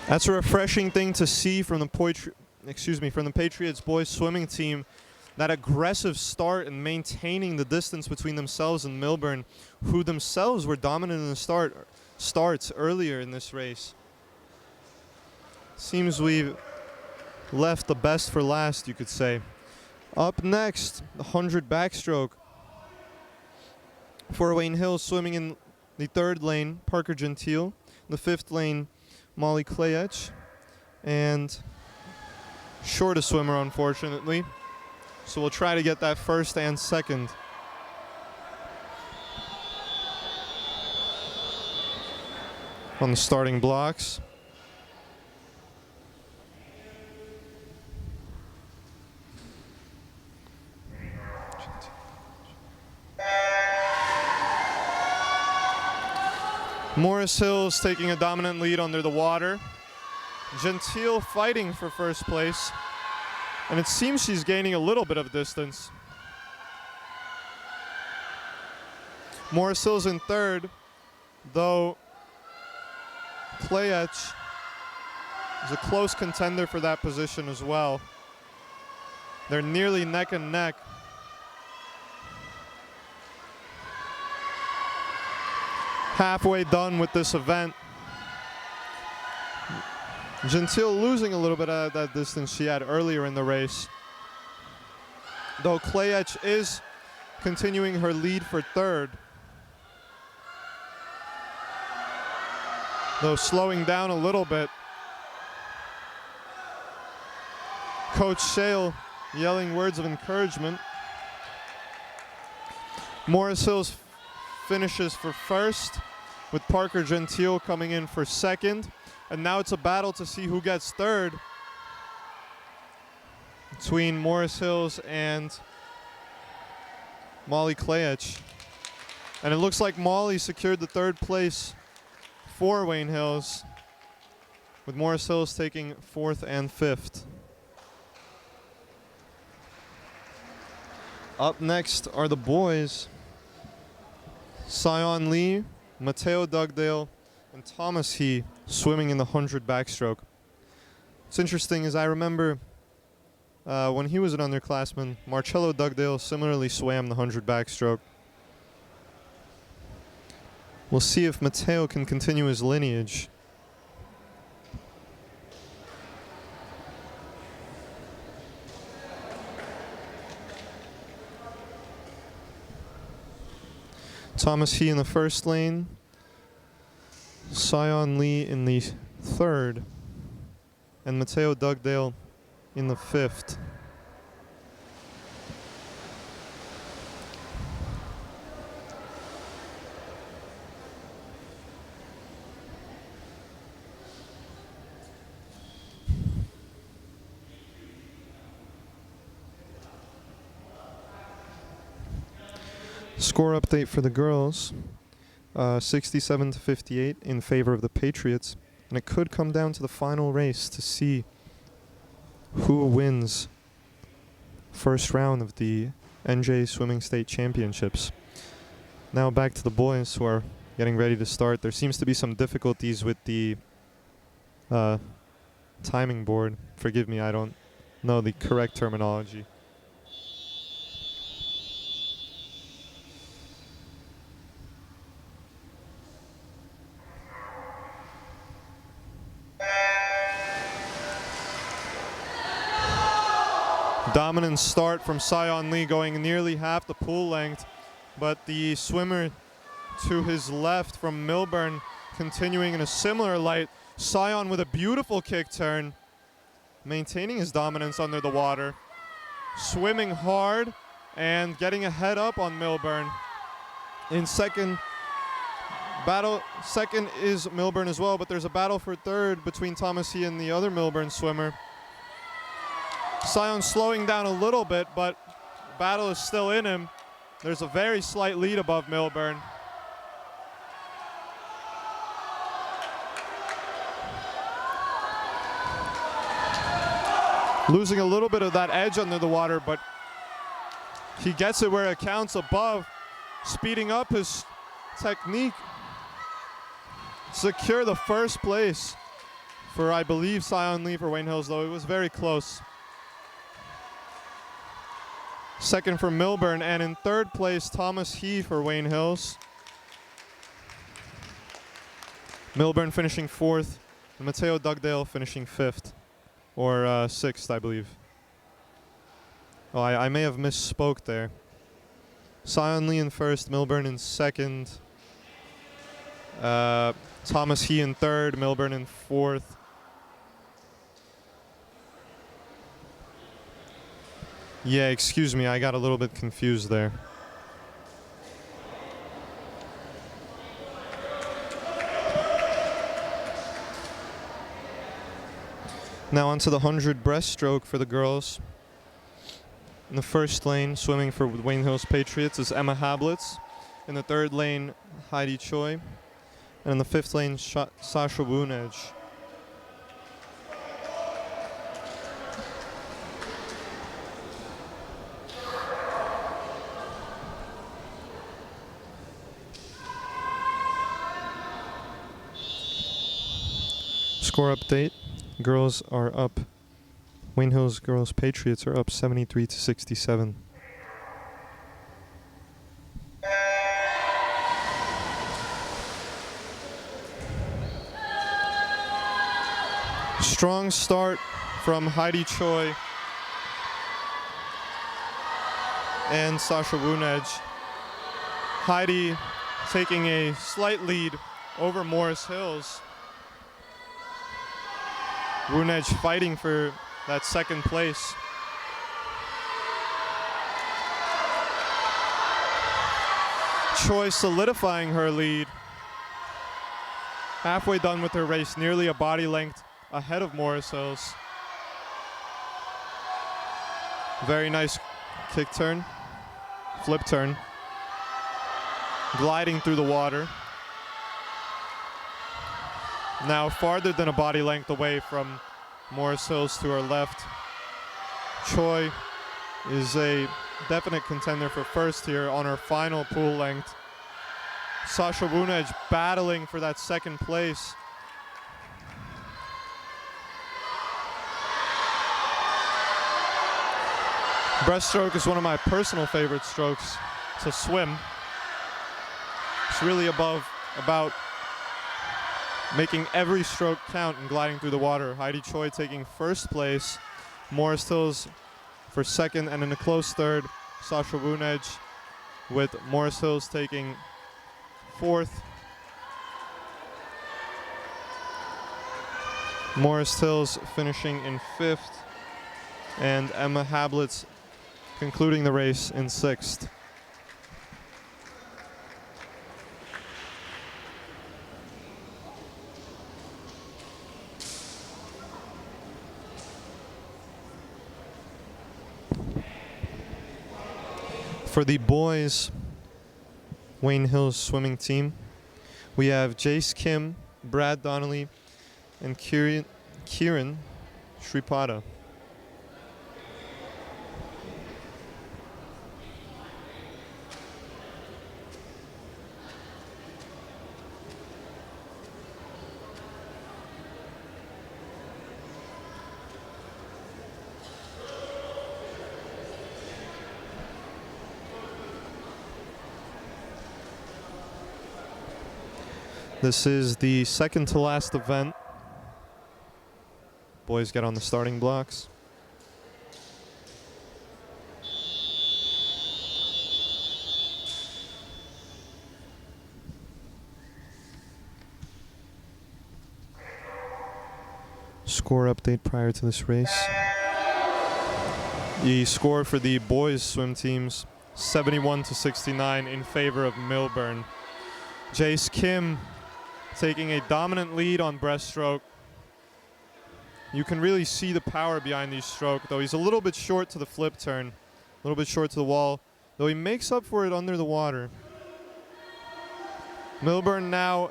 That's a refreshing thing to see from the Patriots boys swimming team. That aggressive start and maintaining the distance between themselves and Milburn, who themselves were dominant in the starts earlier in this race. Seems we've left the best for last, you could say. Up next, the 100 backstroke. For Wayne Hills swimming in the 3rd lane, Parker Gentile. In the 5th lane, Molly Klayech. And shortest swimmer, unfortunately. So we'll try to get that 1st and 2nd. On the starting blocks. Morris Hills taking a dominant lead under the water. Gentile fighting for 1st place. And it seems she's gaining a little bit of distance. Morris Hills in 3rd, though Klayech is a close contender for that position as well. They're nearly neck and neck. Halfway done with this event. Gentile losing a little bit of that distance she had earlier in the race. Though Klayech is continuing her lead for 3rd. Though slowing down a little bit. Coach Shale yelling words of encouragement. Morris Hills finishes for 1st, with Parker Gentile coming in for 2nd. And now it's a battle to see who gets 3rd between Morris Hills and Molly Klayech. And it looks like Molly secured the 3rd place for Wayne Hills, with Morris Hills taking 4th and 5th. Up next are the boys. Sion Lee, Mateo Dugdale, and Thomas He swimming in the 100 backstroke. What's interesting is I remember when he was an underclassman, Marcello Dugdale similarly swam the 100 backstroke. We'll see if Mateo can continue his lineage. Thomas He in the 1st lane. Sion Lee in the 3rd. And Mateo Dugdale in the 5th. Score update for the girls, 67-58 in favor of the Patriots, and it could come down to the final race to see who wins 1st round of the NJ Swimming State Championships. Now back to the boys who are getting ready to start. There seems to be some difficulties with the timing board. Forgive me, I don't know the correct terminology. Dominant start from Sion Lee, going nearly half the pool length, but the swimmer to his left from Milburn continuing in a similar light. Sion with a beautiful kick turn, maintaining his dominance under the water, swimming hard and getting a head up on Milburn. In second is Milburn as well, but there's a battle for 3rd between Thomas He and the other Milburn swimmer. Sion slowing down a little bit, but battle is still in him. There's a very slight lead above Milburn. Losing a little bit of that edge under the water, but he gets it where it counts above, speeding up his technique. Secure the 1st place for, I believe, Sion Lee for Wayne Hills, though it was very close. Second for Milburn, and in third place, Thomas He for Wayne Hills. Milburn finishing fourth, and Mateo Dugdale finishing fifth, or sixth, I believe. Oh, I may have misspoke there. Sion Lee in first, Milburn in second. Thomas He in third, Milburn in fourth. Yeah, excuse me, I got a little bit confused there. Now onto the 100 breaststroke for the girls. In the first lane, swimming for Wayne Hills Patriots, is Emma Hablitz. In the third lane, Heidi Choi. And in the fifth lane, Sasha Woonej. Score update. Girls are up. Wayne Hills Girls Patriots are up 73-67. Strong start from Heidi Choi and Sasha Woonej. Heidi taking a slight lead over Morris Hills. Woonej fighting for that second place. Choi solidifying her lead. Halfway done with her race, nearly a body length ahead of Morris Hills. Very nice kick turn, flip turn. Gliding through the water. Now farther than a body length away from Morris Hills to her left. Choi is a definite contender for first here on her final pool length. Sasha Woonej battling for that second place. Breaststroke is one of my personal favorite strokes to swim. It's really about making every stroke count and gliding through the water. Heidi Choi taking first place, Morris Hills for second, and in a close third, Sasha Woonej, with Morris Hills taking fourth. Morris Hills finishing in fifth, and Emma Hablitz concluding the race in sixth. For the boys Wayne Hills swimming team, we have Jace Kim, Brad Donnelly, and Kiran Sripada. This is the second to last event. Boys get on the starting blocks. Score update prior to this race. The score for the boys swim teams, 71-69 in favor of Milburn. Jace Kim taking a dominant lead on breaststroke. You can really see the power behind these stroke, though he's a little bit short to the flip turn, a little bit short to the wall, though he makes up for it under the water. Milburn now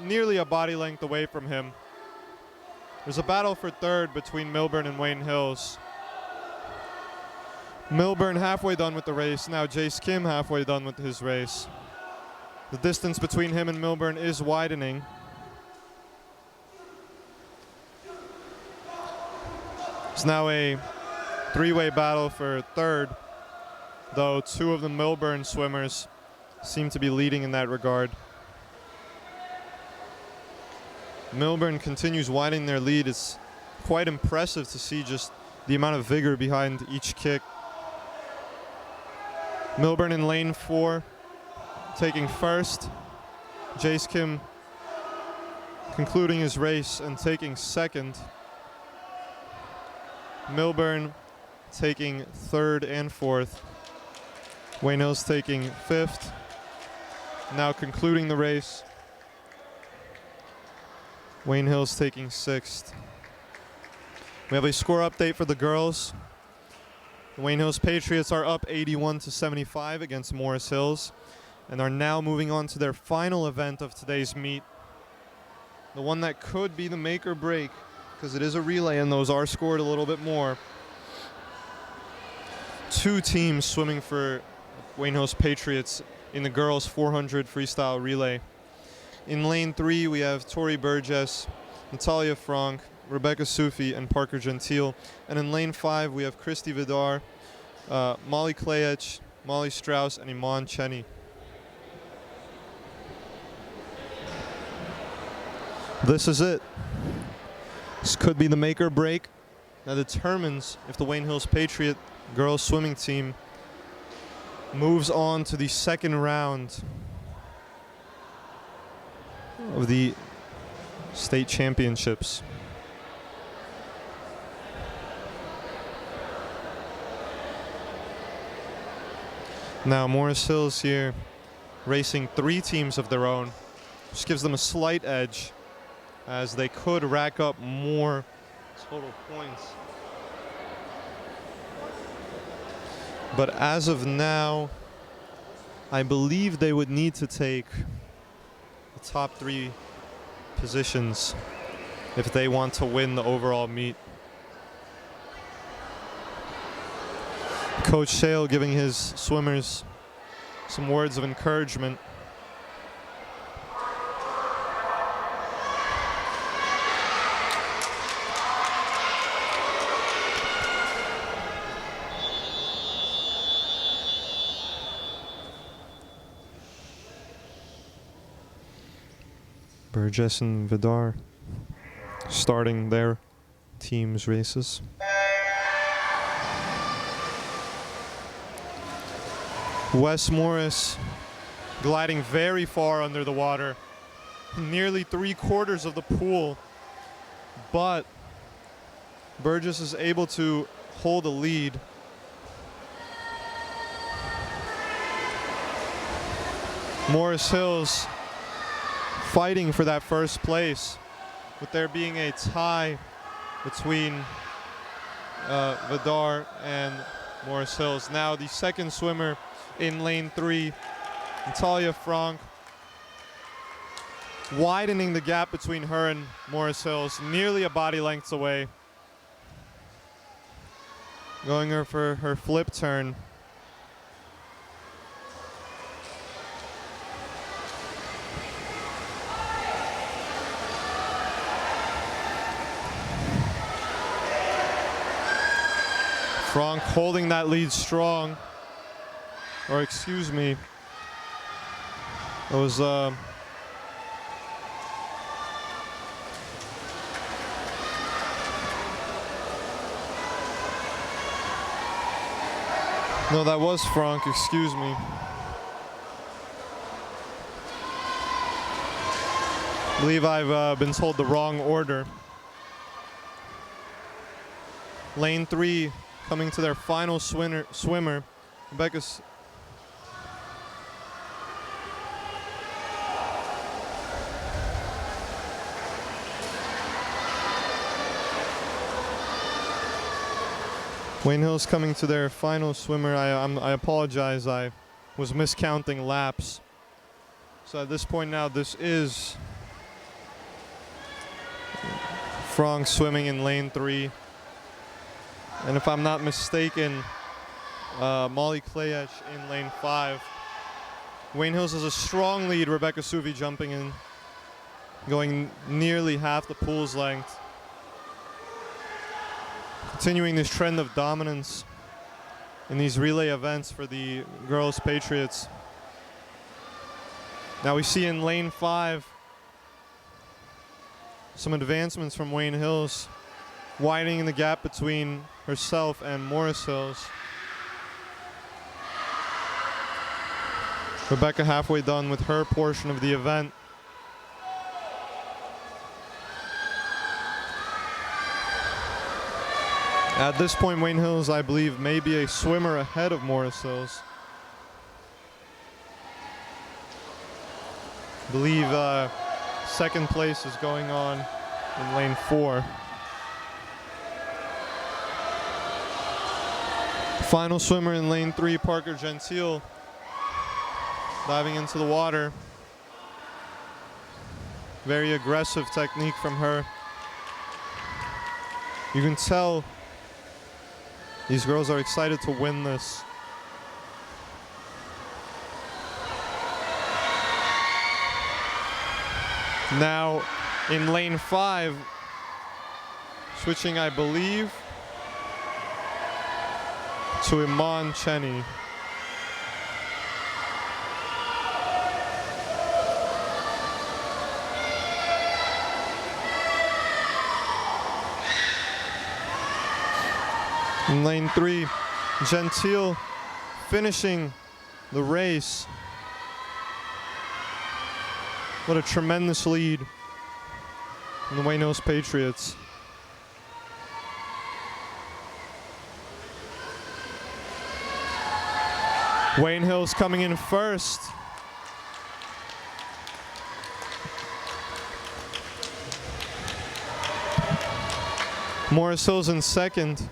nearly a body length away from him. There's a battle for third between Milburn and Wayne Hills. Milburn halfway done with the race, now Jace Kim halfway done with his race. The distance between him and Milburn is widening. It's now a three-way battle for third, though two of the Millburn swimmers seem to be leading in that regard. Millburn continues widening their lead. It's quite impressive to see just the amount of vigor behind each kick. Millburn in lane 4, taking first. Jace Kim concluding his race and taking second. Millburn taking third and fourth. Wayne Hills taking fifth. Now concluding the race. Wayne Hills taking sixth. We have a score update for the girls. The Wayne Hills Patriots are up 81-75 against Morris Hills and are now moving on to their final event of today's meet. The one that could be the make or break, because it is a relay and those are scored a little bit more. Two teams swimming for Wayne Hills Patriots in the girls 400 freestyle relay. In lane 3, we have Tori Burgess, Natalia Frank, Rebecca Sufi, and Parker Gentile. And in lane 5, we have Christy Vidar, Molly Klayech, Molly Strauss, and Iman Cheney. This is it. This could be the make or break that determines if the Wayne Hills Patriot girls swimming team moves on to the second round of the state championships. Now Morris Hills here racing 3 teams of their own, which gives them a slight edge as they could rack up more total points. But as of now, I believe they would need to take the top 3 positions if they want to win the overall meet. Coach Shale giving his swimmers some words of encouragement. Burgess and Vidar starting their team's races. Wes Morris gliding very far under the water, nearly 3/4 of the pool, but Burgess is able to hold a lead. Morris Hills fighting for that first place, with there being a tie between Vidar and Morris Hills. Now the second swimmer in lane 3, Natalia Frank, widening the gap between her and Morris Hills, nearly a body length away. Going her for her flip turn. Frank holding that lead strong. Or excuse me. It was no, that was Frank, excuse me. I believe I've been told the wrong order. Lane 3 coming to their final swimmer, Rebecca Wayne Hills coming to their final swimmer. I apologize, I was miscounting laps. So at this point now, this is Frank swimming in lane 3. And if I'm not mistaken, Molly Klayech in lane 5. Wayne Hills has a strong lead, Rebecca Suvi jumping in, going nearly half the pool's length. Continuing this trend of dominance in these relay events for the girls Patriots. Now we see in lane 5 some advancements from Wayne Hills, widening the gap between herself and Morris Hills. Rebecca halfway done with her portion of the event. At this point, Wayne Hills, I believe, may be a swimmer ahead of Morris Hills. I believe second place is going on in lane 4. Final swimmer in lane 3, Parker Gentile, diving into the water. Very aggressive technique from her. You can tell these girls are excited to win this. Now in lane 5, switching, I believe, to Iman Cheney. In lane 3, Gentile finishing the race. What a tremendous lead in the Wayne Hills Patriots. Wayne Hills coming in first. Morris Hills in second.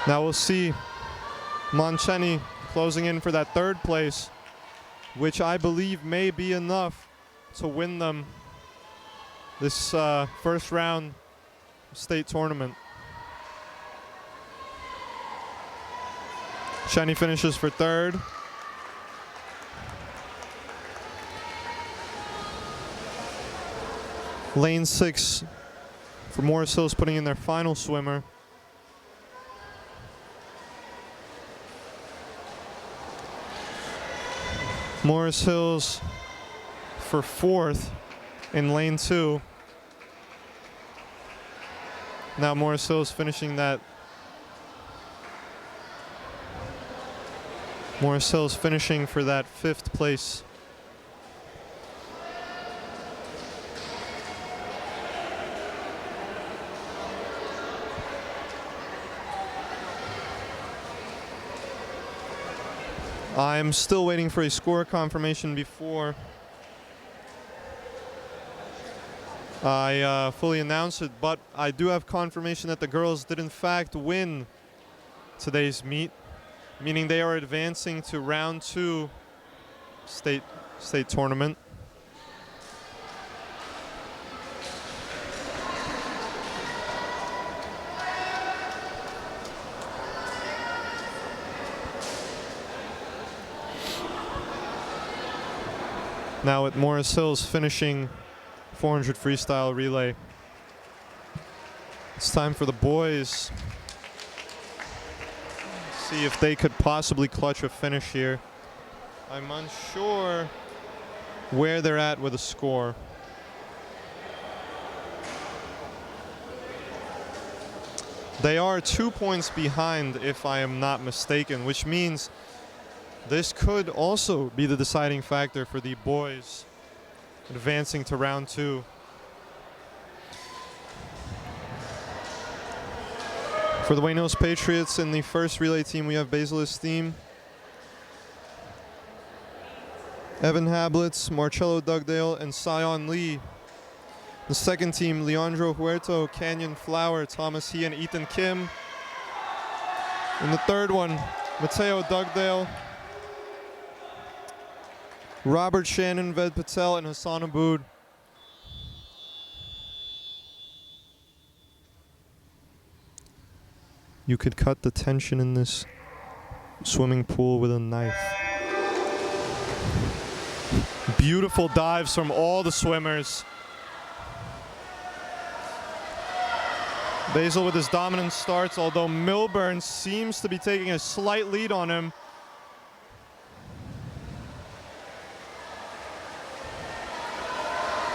Now we'll see Moncheni closing in for that third place, which I believe may be enough to win them this first round state tournament. Cheney finishes for third. Lane 6 for Morris Hills putting in their final swimmer. Morris Hills for fourth in lane 2. Now Morris Hills finishing that. Morris Hills finishing for that 5th place. I'm still waiting for a score confirmation before I fully announce it, but I do have confirmation that the girls did in fact win today's meet, meaning they are advancing to round 2 state tournament. Now at Morris Hills finishing 400 freestyle relay. It's time for the boys. See if they could possibly clutch a finish here. I'm unsure where they're at with a score. They are 2 points behind, if I am not mistaken, which means this could also be the deciding factor for the boys advancing to round 2. For the Wayne Hills Patriots in the first relay team, we have Basil Esteem, Evan Hablitz, Marcello Dugdale, and Sion Lee. The second team, Leandro Huerto, Canyon Flower, Thomas He, and Ethan Kim. In the third one, Mateo Dugdale, Robert Shannon, Ved Patel, and Hassan Aboud. You could cut the tension in this swimming pool with a knife. Beautiful dives from all the swimmers. Basil with his dominant starts, although Milburn seems to be taking a slight lead on him.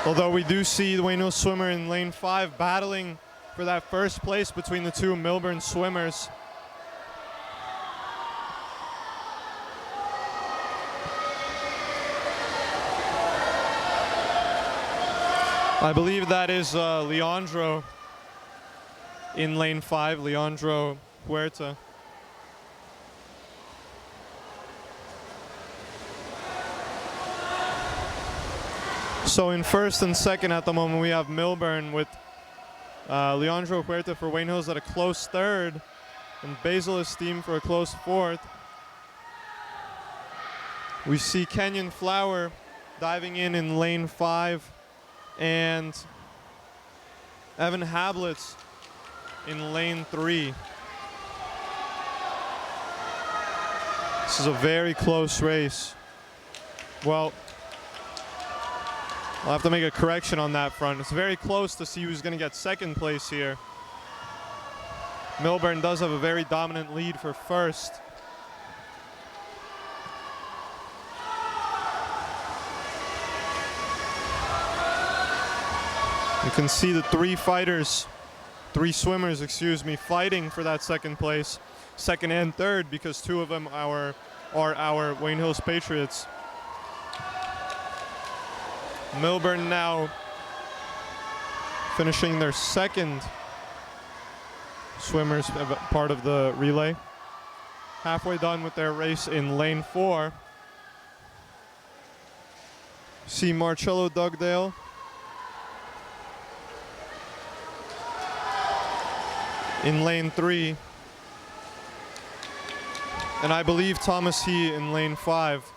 Although we do see the Wayne Hills swimmer in lane 5 battling for that first place between the two Milburn swimmers. I believe that is Leandro in lane 5, Leandro Huerta. So in first and second at the moment, we have Milburn with Leandro Huerta for Wayne Hills at a close third, and Basil Esteem for a close fourth. We see Kenyon Flower diving in lane 5, and Evan Hablitz in lane 3. This is a very close race. Well, I'll have to make a correction on that front. It's very close to see who's going to get second place here. Milburn does have a very dominant lead for first. You can see the three swimmers, fighting for that second place, second and third, because two of them are our Wayne Hills Patriots. Milburn now finishing their second swimmers part of the relay. Halfway done with their race in lane 4. See Marcello Dugdale in lane 3. And I believe Thomas He in lane 5.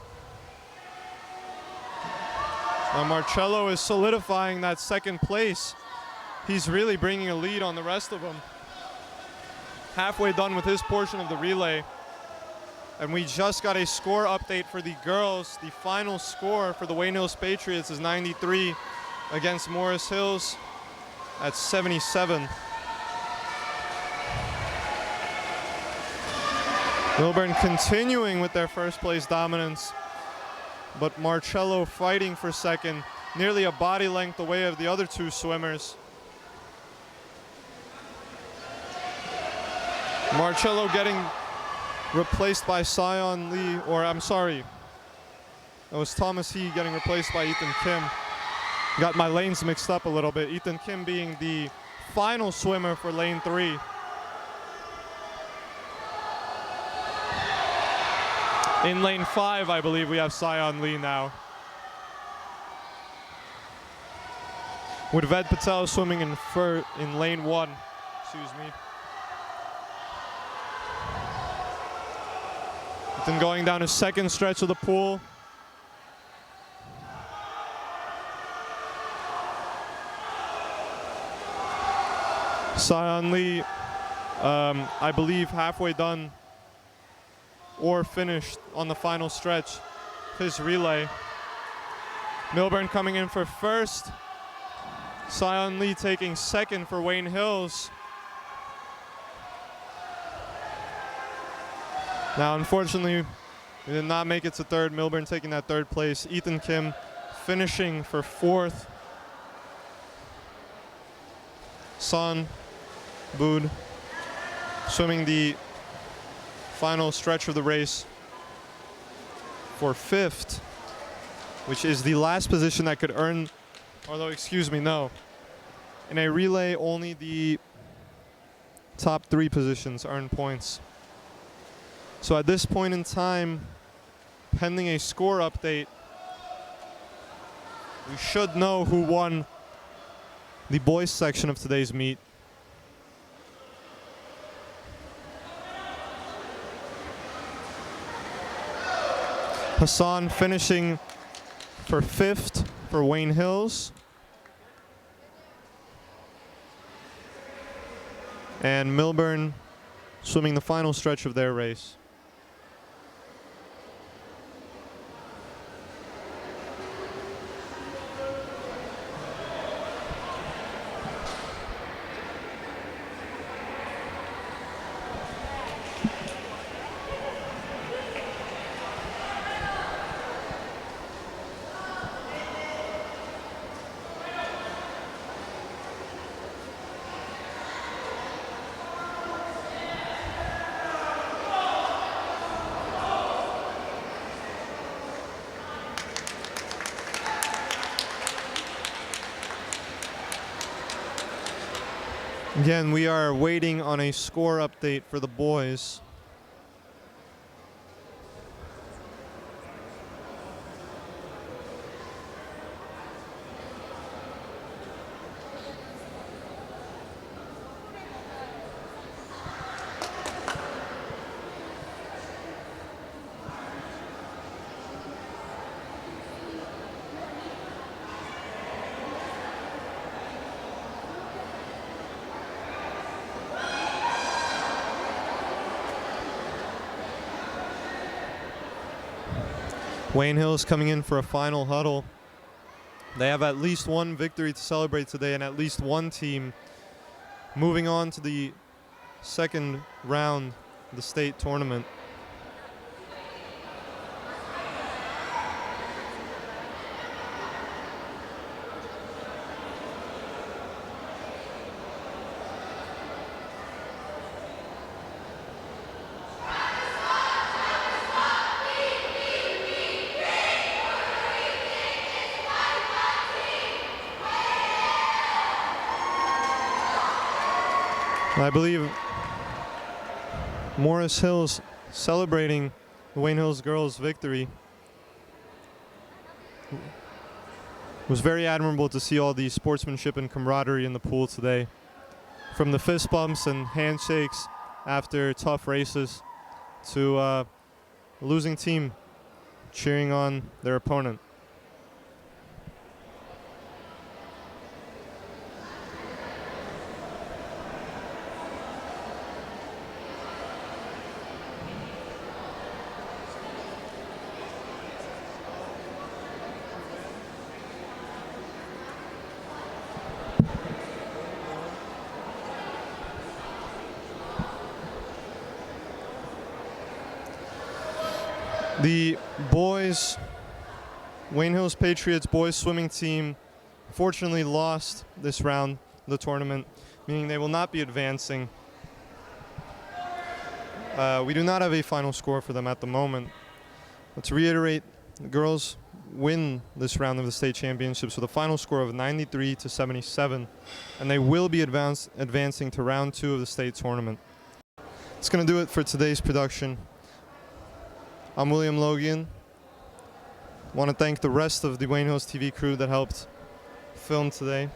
Now Marcello is solidifying that second place. He's really bringing a lead on the rest of them. Halfway done with his portion of the relay. And we just got a score update for the girls. The final score for the Wayne Hills Patriots is 93 against Morris Hills at 77. Milburn continuing with their first place dominance, but Marcello fighting for second, nearly a body length away of the other two swimmers. Marcello getting replaced by Sion Lee, or I'm sorry, that was Thomas He getting replaced by Ethan Kim. Got my lanes mixed up a little bit. Ethan Kim being the final swimmer for lane 3. In lane 5, I believe we have Sion Lee now. With Ved Patel swimming in lane 1. Excuse me. Then going down his second stretch of the pool. Sion Lee, I believe halfway done or finished on the final stretch, his relay. Milburn coming in for first. Sion Lee taking second for Wayne Hills. Now, unfortunately, we did not make it to third. Milburn taking that third place. Ethan Kim finishing for fourth. Son Bood swimming the final stretch of the race for fifth, which is the last position that could earn, although, excuse me, no. In a relay, only the top 3 positions earn points. So at this point in time, pending a score update, we should know who won the boys section of today's meet. Hassan finishing for fifth for Wayne Hills. And Milburn swimming the final stretch of their race. Again, we are waiting on a score update for the boys. Wayne Hills coming in for a final huddle. They have at least one victory to celebrate today and at least one team moving on to the second round of the state tournament. I believe Morris Hills celebrating the Wayne Hills girls' victory. It was very admirable to see all the sportsmanship and camaraderie in the pool today. From the fist bumps and handshakes after tough races to a losing team cheering on their opponent. The boys, Wayne Hills Patriots boys swimming team, fortunately lost this round of the tournament, meaning they will not be advancing. We do not have a final score for them at the moment. But to reiterate, the girls win this round of the state championships with a final score of 93-77, and they will be advancing to round 2 of the state tournament. That's going to do it for today's production. I'm William Logian. I want to thank the rest of the WHTV crew that helped film today.